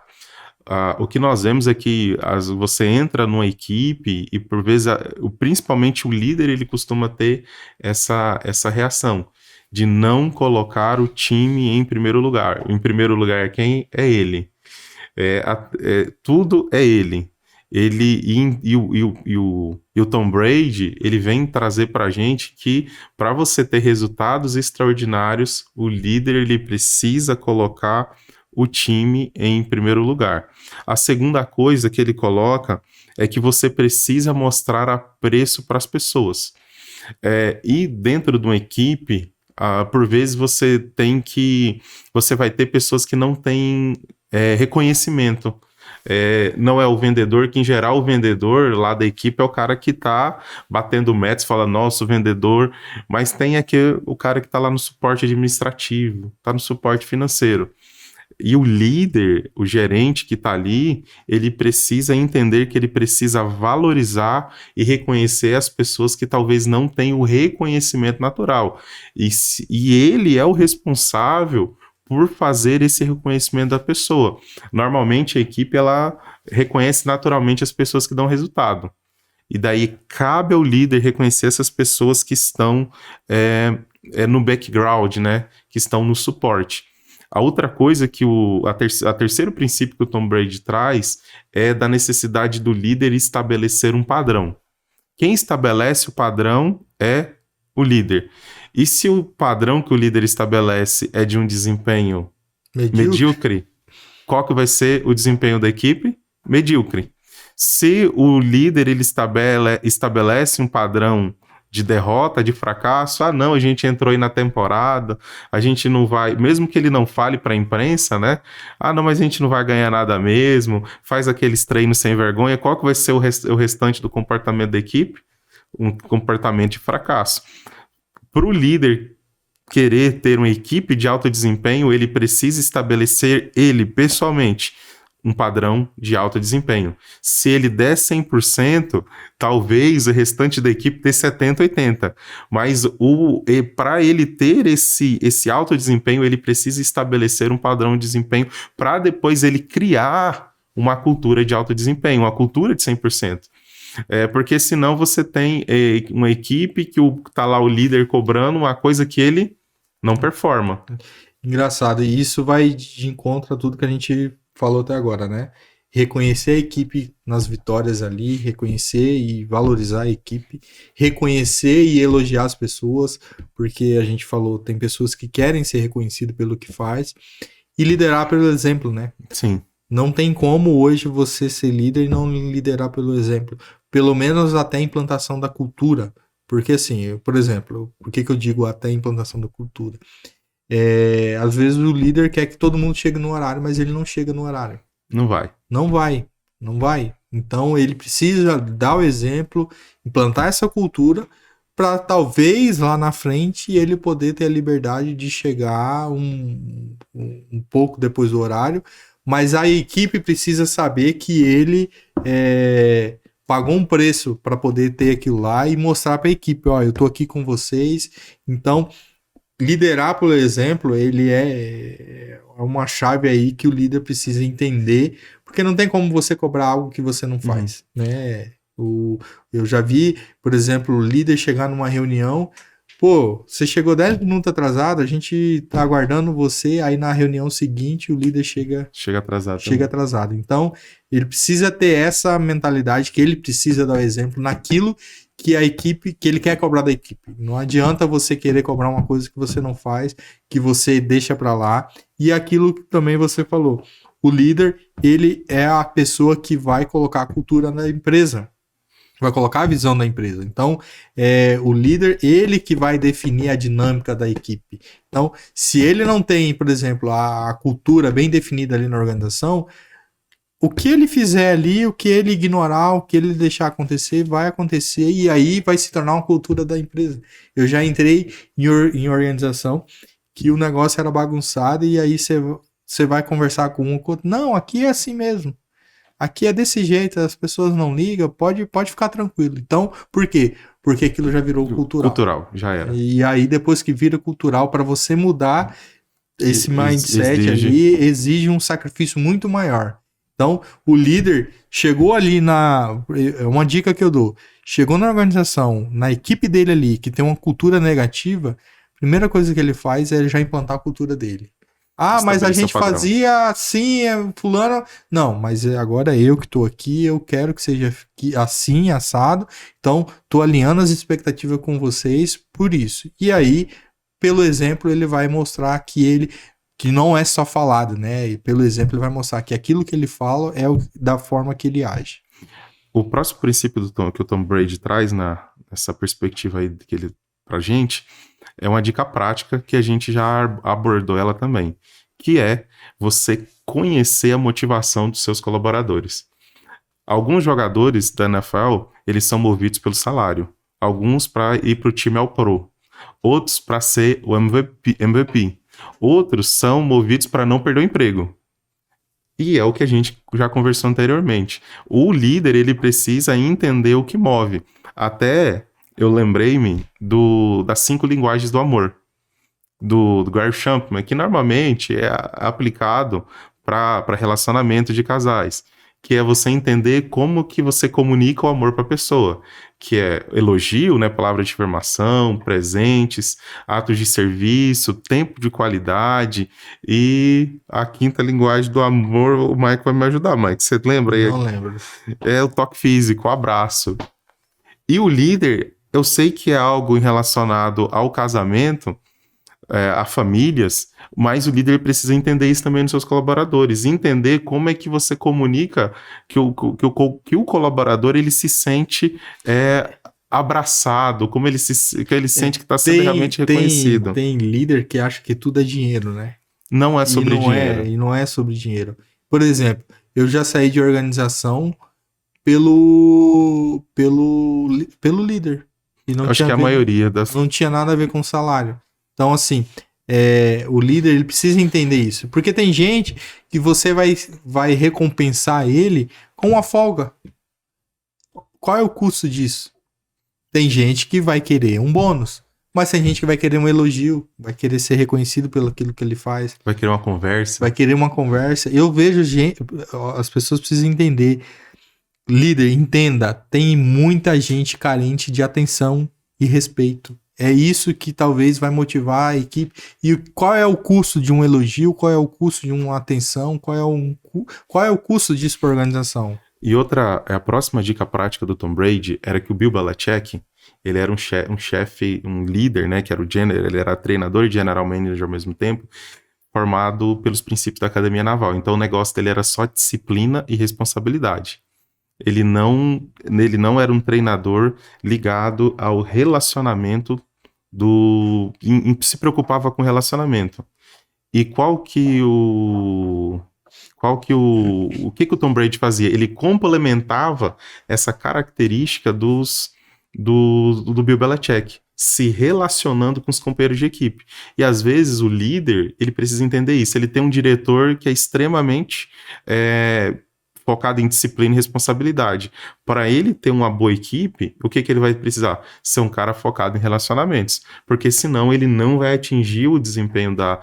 O que nós vemos é que você entra numa equipe e por vezes, principalmente o líder, ele costuma ter essa reação de não colocar o time em primeiro lugar. Em primeiro lugar, quem é ele? Tudo é ele. E o Tom Brady, ele vem trazer para a gente que para você ter resultados extraordinários, o líder ele precisa colocar o time em primeiro lugar. A segunda coisa que ele coloca é que você precisa mostrar apreço para as pessoas. E dentro de uma equipe, por vezes você vai ter pessoas que não têm reconhecimento. Não é o vendedor, que em geral o vendedor lá da equipe é o cara que tá batendo metas, fala, nossa, o vendedor, mas tem aqui o cara que tá lá no suporte administrativo, tá no suporte financeiro. E o líder, o gerente que está ali, ele precisa entender que ele precisa valorizar e reconhecer as pessoas que talvez não tenham o reconhecimento natural. E ele é o responsável por fazer esse reconhecimento da pessoa. Normalmente a equipe ela reconhece naturalmente as pessoas que dão resultado. E daí cabe ao líder reconhecer essas pessoas que estão no background, né? Que estão no suporte. A outra coisa que a terceiro princípio que o Tom Brady traz é da necessidade do líder estabelecer um padrão. Quem estabelece o padrão é o líder. E se o padrão que o líder estabelece é de um desempenho medíocre, qual que vai ser o desempenho da equipe? Medíocre. Se o líder ele estabelece um padrão de derrota, de fracasso, não, a gente entrou aí na temporada, a gente não vai, mesmo que ele não fale para a imprensa, né? Não, mas a gente não vai ganhar nada mesmo, faz aqueles treinos sem vergonha, qual que vai ser o restante do comportamento da equipe? Um comportamento de fracasso. Para o líder querer ter uma equipe de alto desempenho, ele precisa estabelecer, ele pessoalmente, um padrão de alto desempenho. Se ele der 100%, talvez o restante da equipe dê 70%, 80%. Mas para ele ter esse alto desempenho, ele precisa estabelecer um padrão de desempenho para depois ele criar uma cultura de alto desempenho, uma cultura de 100%. Porque senão você tem uma equipe que tá lá o líder cobrando uma coisa que ele não performa. Engraçado, e isso vai de encontro a tudo que a gente falou até agora, né? Reconhecer a equipe nas vitórias ali, reconhecer e valorizar a equipe, reconhecer e elogiar as pessoas, porque a gente falou, tem pessoas que querem ser reconhecidas pelo que faz, e liderar pelo exemplo, né? Sim. Não tem como hoje você ser líder e não liderar pelo exemplo, pelo menos até a implantação da cultura, porque assim, por exemplo, por que eu digo até a implantação da cultura? Às vezes o líder quer que todo mundo chegue no horário, mas ele não chega no horário. Não vai. Não vai. Então ele precisa dar o exemplo, implantar essa cultura para talvez lá na frente ele poder ter a liberdade de chegar um pouco depois do horário, mas a equipe precisa saber que ele pagou um preço para poder ter aquilo lá e mostrar para a equipe, eu tô aqui com vocês. Então liderar, por exemplo, ele é uma chave aí que o líder precisa entender, porque não tem como você cobrar algo que você não faz, né? Eu já vi, por exemplo, o líder chegar numa reunião, você chegou 10 minutos atrasado, a gente tá aguardando você, aí na reunião seguinte o líder chega atrasado. Então, ele precisa ter essa mentalidade que ele precisa dar o exemplo naquilo que a equipe, que ele quer cobrar da equipe. Não adianta você querer cobrar uma coisa que você não faz, que você deixa pra lá. E aquilo que também você falou, o líder, ele é a pessoa que vai colocar a cultura na empresa, vai colocar a visão da empresa. Então, o líder, ele que vai definir a dinâmica da equipe. Então, se ele não tem, por exemplo, a cultura bem definida ali na organização, o que ele fizer ali, o que ele ignorar, o que ele deixar acontecer, vai acontecer e aí vai se tornar uma cultura da empresa. Eu já entrei em organização que o negócio era bagunçado e aí você vai conversar com um com outro. Não, aqui é assim mesmo. Aqui é desse jeito, as pessoas não ligam, pode ficar tranquilo. Então, por quê? Porque aquilo já virou cultural. Cultural, já era. E aí, depois que vira cultural, para você mudar esse mindset ali, exige um sacrifício muito maior. Então, o líder chegou ali uma dica que eu dou, chegou na organização, na equipe dele ali, que tem uma cultura negativa, a primeira coisa que ele faz é já implantar a cultura dele. Mas a gente fazia assim, fulano... Não, mas agora é eu que tô aqui, eu quero que seja assim, assado, então tô alinhando as expectativas com vocês por isso. E aí, pelo exemplo, ele vai mostrar que não é só falado, né? E pelo exemplo, ele vai mostrar que aquilo que ele fala é da forma que ele age. O próximo princípio que o Tom Brady traz nessa perspectiva aí que ele pra gente é uma dica prática que a gente já abordou ela também, que é você conhecer a motivação dos seus colaboradores. Alguns jogadores da NFL, eles são movidos pelo salário, alguns para ir para o time ao pro, outros para ser o MVP. Outros são movidos para não perder o emprego. E é o que a gente já conversou anteriormente. O líder, ele precisa entender o que move. Até eu lembrei-me das 5 linguagens do amor. do Gary Chapman, que normalmente é aplicado para relacionamento de casais, que é você entender como que você comunica o amor para a pessoa, que é elogio, né, palavra de afirmação, presentes, atos de serviço, tempo de qualidade e a quinta linguagem do amor. O Mike vai me ajudar, Mike. Você lembra aí? Não lembro. É o toque físico, o abraço. E o líder, eu sei que é algo relacionado ao casamento, a famílias, mas o líder precisa entender isso também nos seus colaboradores, entender como é que você comunica que o colaborador ele se sente abraçado, como que ele sente que está sendo realmente reconhecido. Tem líder que acha que tudo é dinheiro, né? Não é sobre dinheiro. E não é sobre dinheiro. Por exemplo, eu já saí de organização pelo líder. E não Acho que a maioria das... não tinha nada a ver com salário. Então, assim, o líder ele precisa entender isso. Porque tem gente que você vai recompensar ele com uma folga. Qual é o custo disso? Tem gente que vai querer um bônus, mas tem gente que vai querer um elogio, vai querer ser reconhecido pelo aquilo que ele faz. Vai querer uma conversa. Vai querer uma conversa. Eu vejo gente, as pessoas precisam entender. Líder, entenda, tem muita gente carente de atenção e respeito. É isso que talvez vai motivar a equipe. E qual é o custo de um elogio? Qual é o custo de uma atenção? Qual é o custo disso para a organização? E a próxima dica prática do Tom Brady era que o Bill Belichick, ele era um chefe, um líder, né, que era ele era treinador e general manager ao mesmo tempo, formado pelos princípios da Academia Naval. Então o negócio dele era só disciplina e responsabilidade. Ele não era um treinador ligado ao relacionamento se preocupava com relacionamento. E o que o Tom Brady fazia? Ele complementava essa característica do Bill Belichick, se relacionando com os companheiros de equipe. E às vezes o líder, ele precisa entender isso. Ele tem um diretor que é extremamente focado em disciplina e responsabilidade. Para ele ter uma boa equipe, o que ele vai precisar? Ser um cara focado em relacionamentos, porque senão ele não vai atingir o desempenho da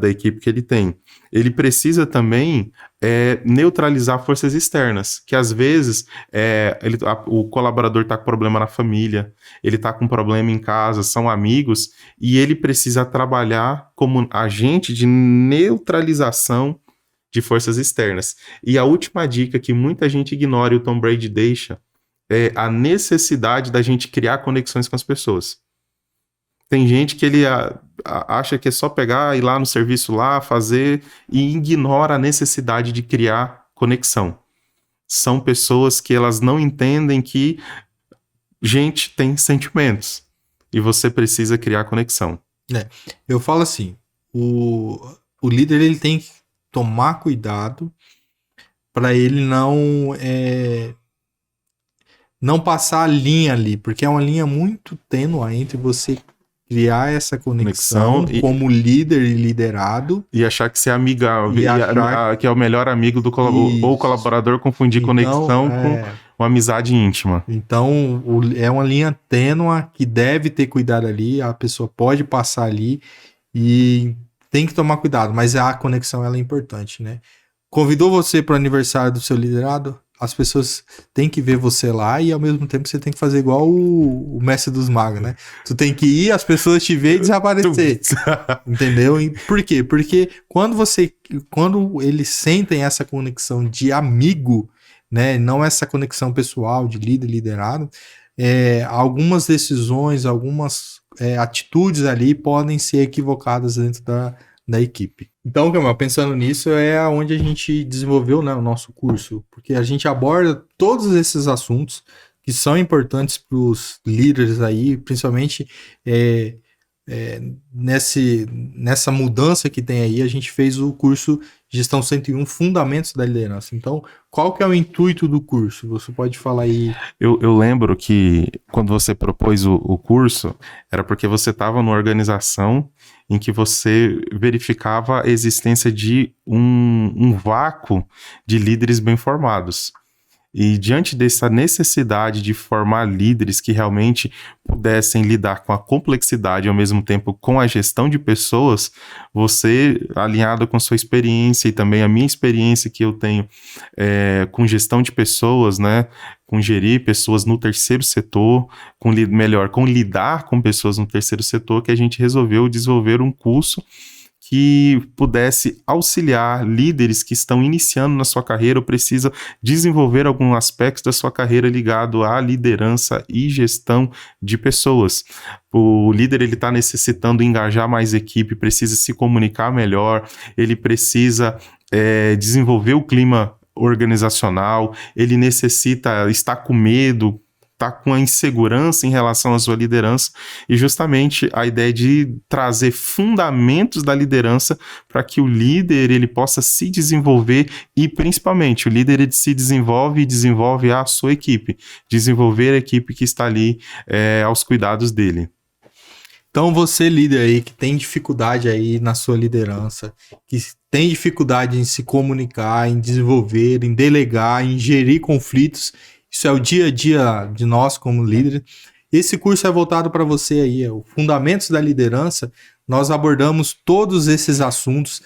equipe que ele tem. Ele precisa também neutralizar forças externas, que às vezes o colaborador está com problema na família, ele está com problema em casa, são amigos, e ele precisa trabalhar como agente de neutralização de forças externas. E a última dica que muita gente ignora e o Tom Brady deixa é a necessidade da gente criar conexões com as pessoas. Tem gente que ele acha que é só pegar, ir lá no serviço lá, fazer, e ignora a necessidade de criar conexão. São pessoas que elas não entendem que gente tem sentimentos e você precisa criar conexão. Eu falo assim, o líder ele tem que tomar cuidado para ele não passar a linha ali, porque é uma linha muito tênue entre você criar essa conexão como líder e liderado e achar que você é amigável, que é o melhor amigo do ou colaborador, confundir conexão com uma amizade íntima. Então é uma linha tênue que deve ter cuidado ali, a pessoa pode passar ali e tem que tomar cuidado, mas a conexão ela é importante, né? Convidou você para o aniversário do seu liderado? As pessoas têm que ver você lá e ao mesmo tempo você tem que fazer igual o mestre dos magos, né? Tu tem que ir, as pessoas te ver e desaparecer. Entendeu? E por quê? Porque quando eles sentem essa conexão de amigo, né? Não essa conexão pessoal de líder, liderado, algumas decisões, algumas atitudes ali podem ser equivocadas dentro da equipe. Então, Gamal, pensando nisso, é onde a gente desenvolveu, né, o nosso curso, porque a gente aborda todos esses assuntos que são importantes para os líderes aí, principalmente nessa mudança que tem aí. A gente fez o curso Gestão 101, Fundamentos da Liderança. Então, qual que é o intuito do curso? Você pode falar aí. Eu lembro que quando você propôs o curso, era porque você estava numa organização em que você verificava a existência de um vácuo de líderes bem formados. E diante dessa necessidade de formar líderes que realmente pudessem lidar com a complexidade e ao mesmo tempo com a gestão de pessoas, você, alinhado com sua experiência e também a minha experiência que eu tenho com gestão de pessoas, né, com gerir pessoas no terceiro setor, com lidar com pessoas no terceiro setor, que a gente resolveu desenvolver um curso que pudesse auxiliar líderes que estão iniciando na sua carreira ou precisam desenvolver algum aspecto da sua carreira ligado à liderança e gestão de pessoas. O líder está necessitando engajar mais equipe, precisa se comunicar melhor, ele precisa desenvolver o clima organizacional, ele necessita estar com medo, está com a insegurança em relação à sua liderança, e justamente a ideia de trazer fundamentos da liderança para que o líder ele possa se desenvolver e principalmente o líder ele se desenvolve e desenvolve a sua equipe, desenvolver a equipe que está ali aos cuidados dele. Então você líder aí que tem dificuldade aí na sua liderança, que tem dificuldade em se comunicar, em desenvolver, em delegar, em gerir conflitos, isso é o dia a dia de nós como líderes. Esse curso é voltado para você aí, o Fundamentos da Liderança. Nós abordamos todos esses assuntos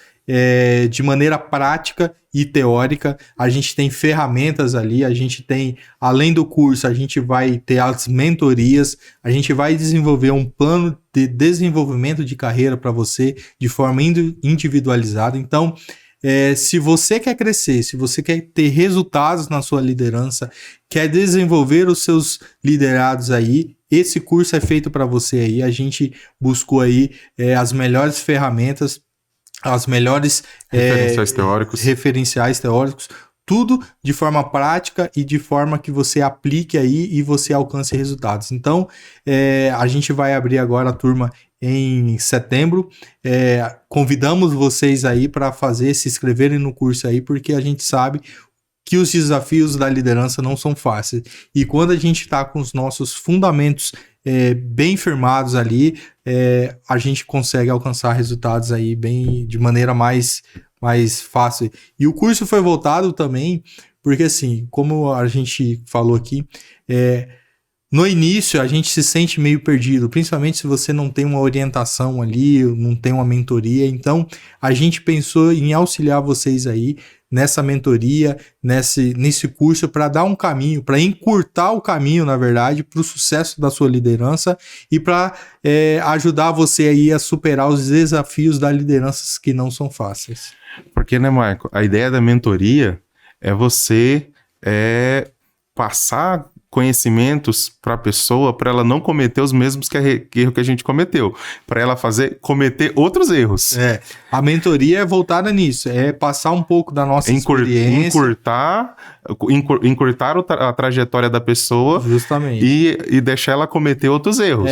de maneira prática e teórica. A gente tem ferramentas ali, a gente tem, além do curso, a gente vai ter as mentorias, a gente vai desenvolver um plano de desenvolvimento de carreira para você de forma individualizada. Então, se você quer crescer, se você quer ter resultados na sua liderança, quer desenvolver os seus liderados aí, esse curso é feito para você aí. A gente buscou aí as melhores ferramentas, as melhores referenciais teóricos, tudo de forma prática e de forma que você aplique aí e você alcance resultados. Então, a gente vai abrir agora a turma em setembro. Convidamos vocês aí para se inscreverem no curso aí, porque a gente sabe que os desafios da liderança não são fáceis. E quando a gente está com os nossos fundamentos bem firmados ali, a gente consegue alcançar resultados aí de maneira mais fácil. E o curso foi voltado também, porque assim, como a gente falou aqui, no início a gente se sente meio perdido, principalmente se você não tem uma orientação ali, não tem uma mentoria. Então a gente pensou em auxiliar vocês aí nessa mentoria, nesse curso, para dar um caminho, para encurtar o caminho, na verdade, para o sucesso da sua liderança e para ajudar você aí a superar os desafios da liderança que não são fáceis. Porque, né, Marco, a ideia da mentoria é você passar conhecimentos para a pessoa, para ela não cometer os mesmos erros que a gente cometeu, para ela cometer outros erros. A mentoria é voltada nisso, é passar um pouco da nossa experiência. Encurtar a trajetória da pessoa. Justamente. E deixar ela cometer outros erros.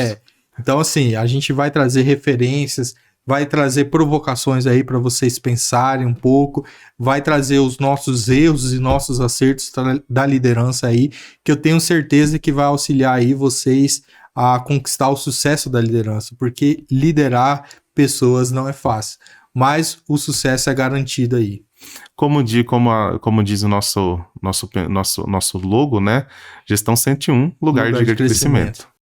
Então, assim, a gente vai trazer referências, vai trazer provocações aí para vocês pensarem um pouco, vai trazer os nossos erros e nossos acertos da liderança aí, que eu tenho certeza que vai auxiliar aí vocês a conquistar o sucesso da liderança, porque liderar pessoas não é fácil, mas o sucesso é garantido aí. Como diz o nosso logo, né? Gestão 101, lugar de crescimento.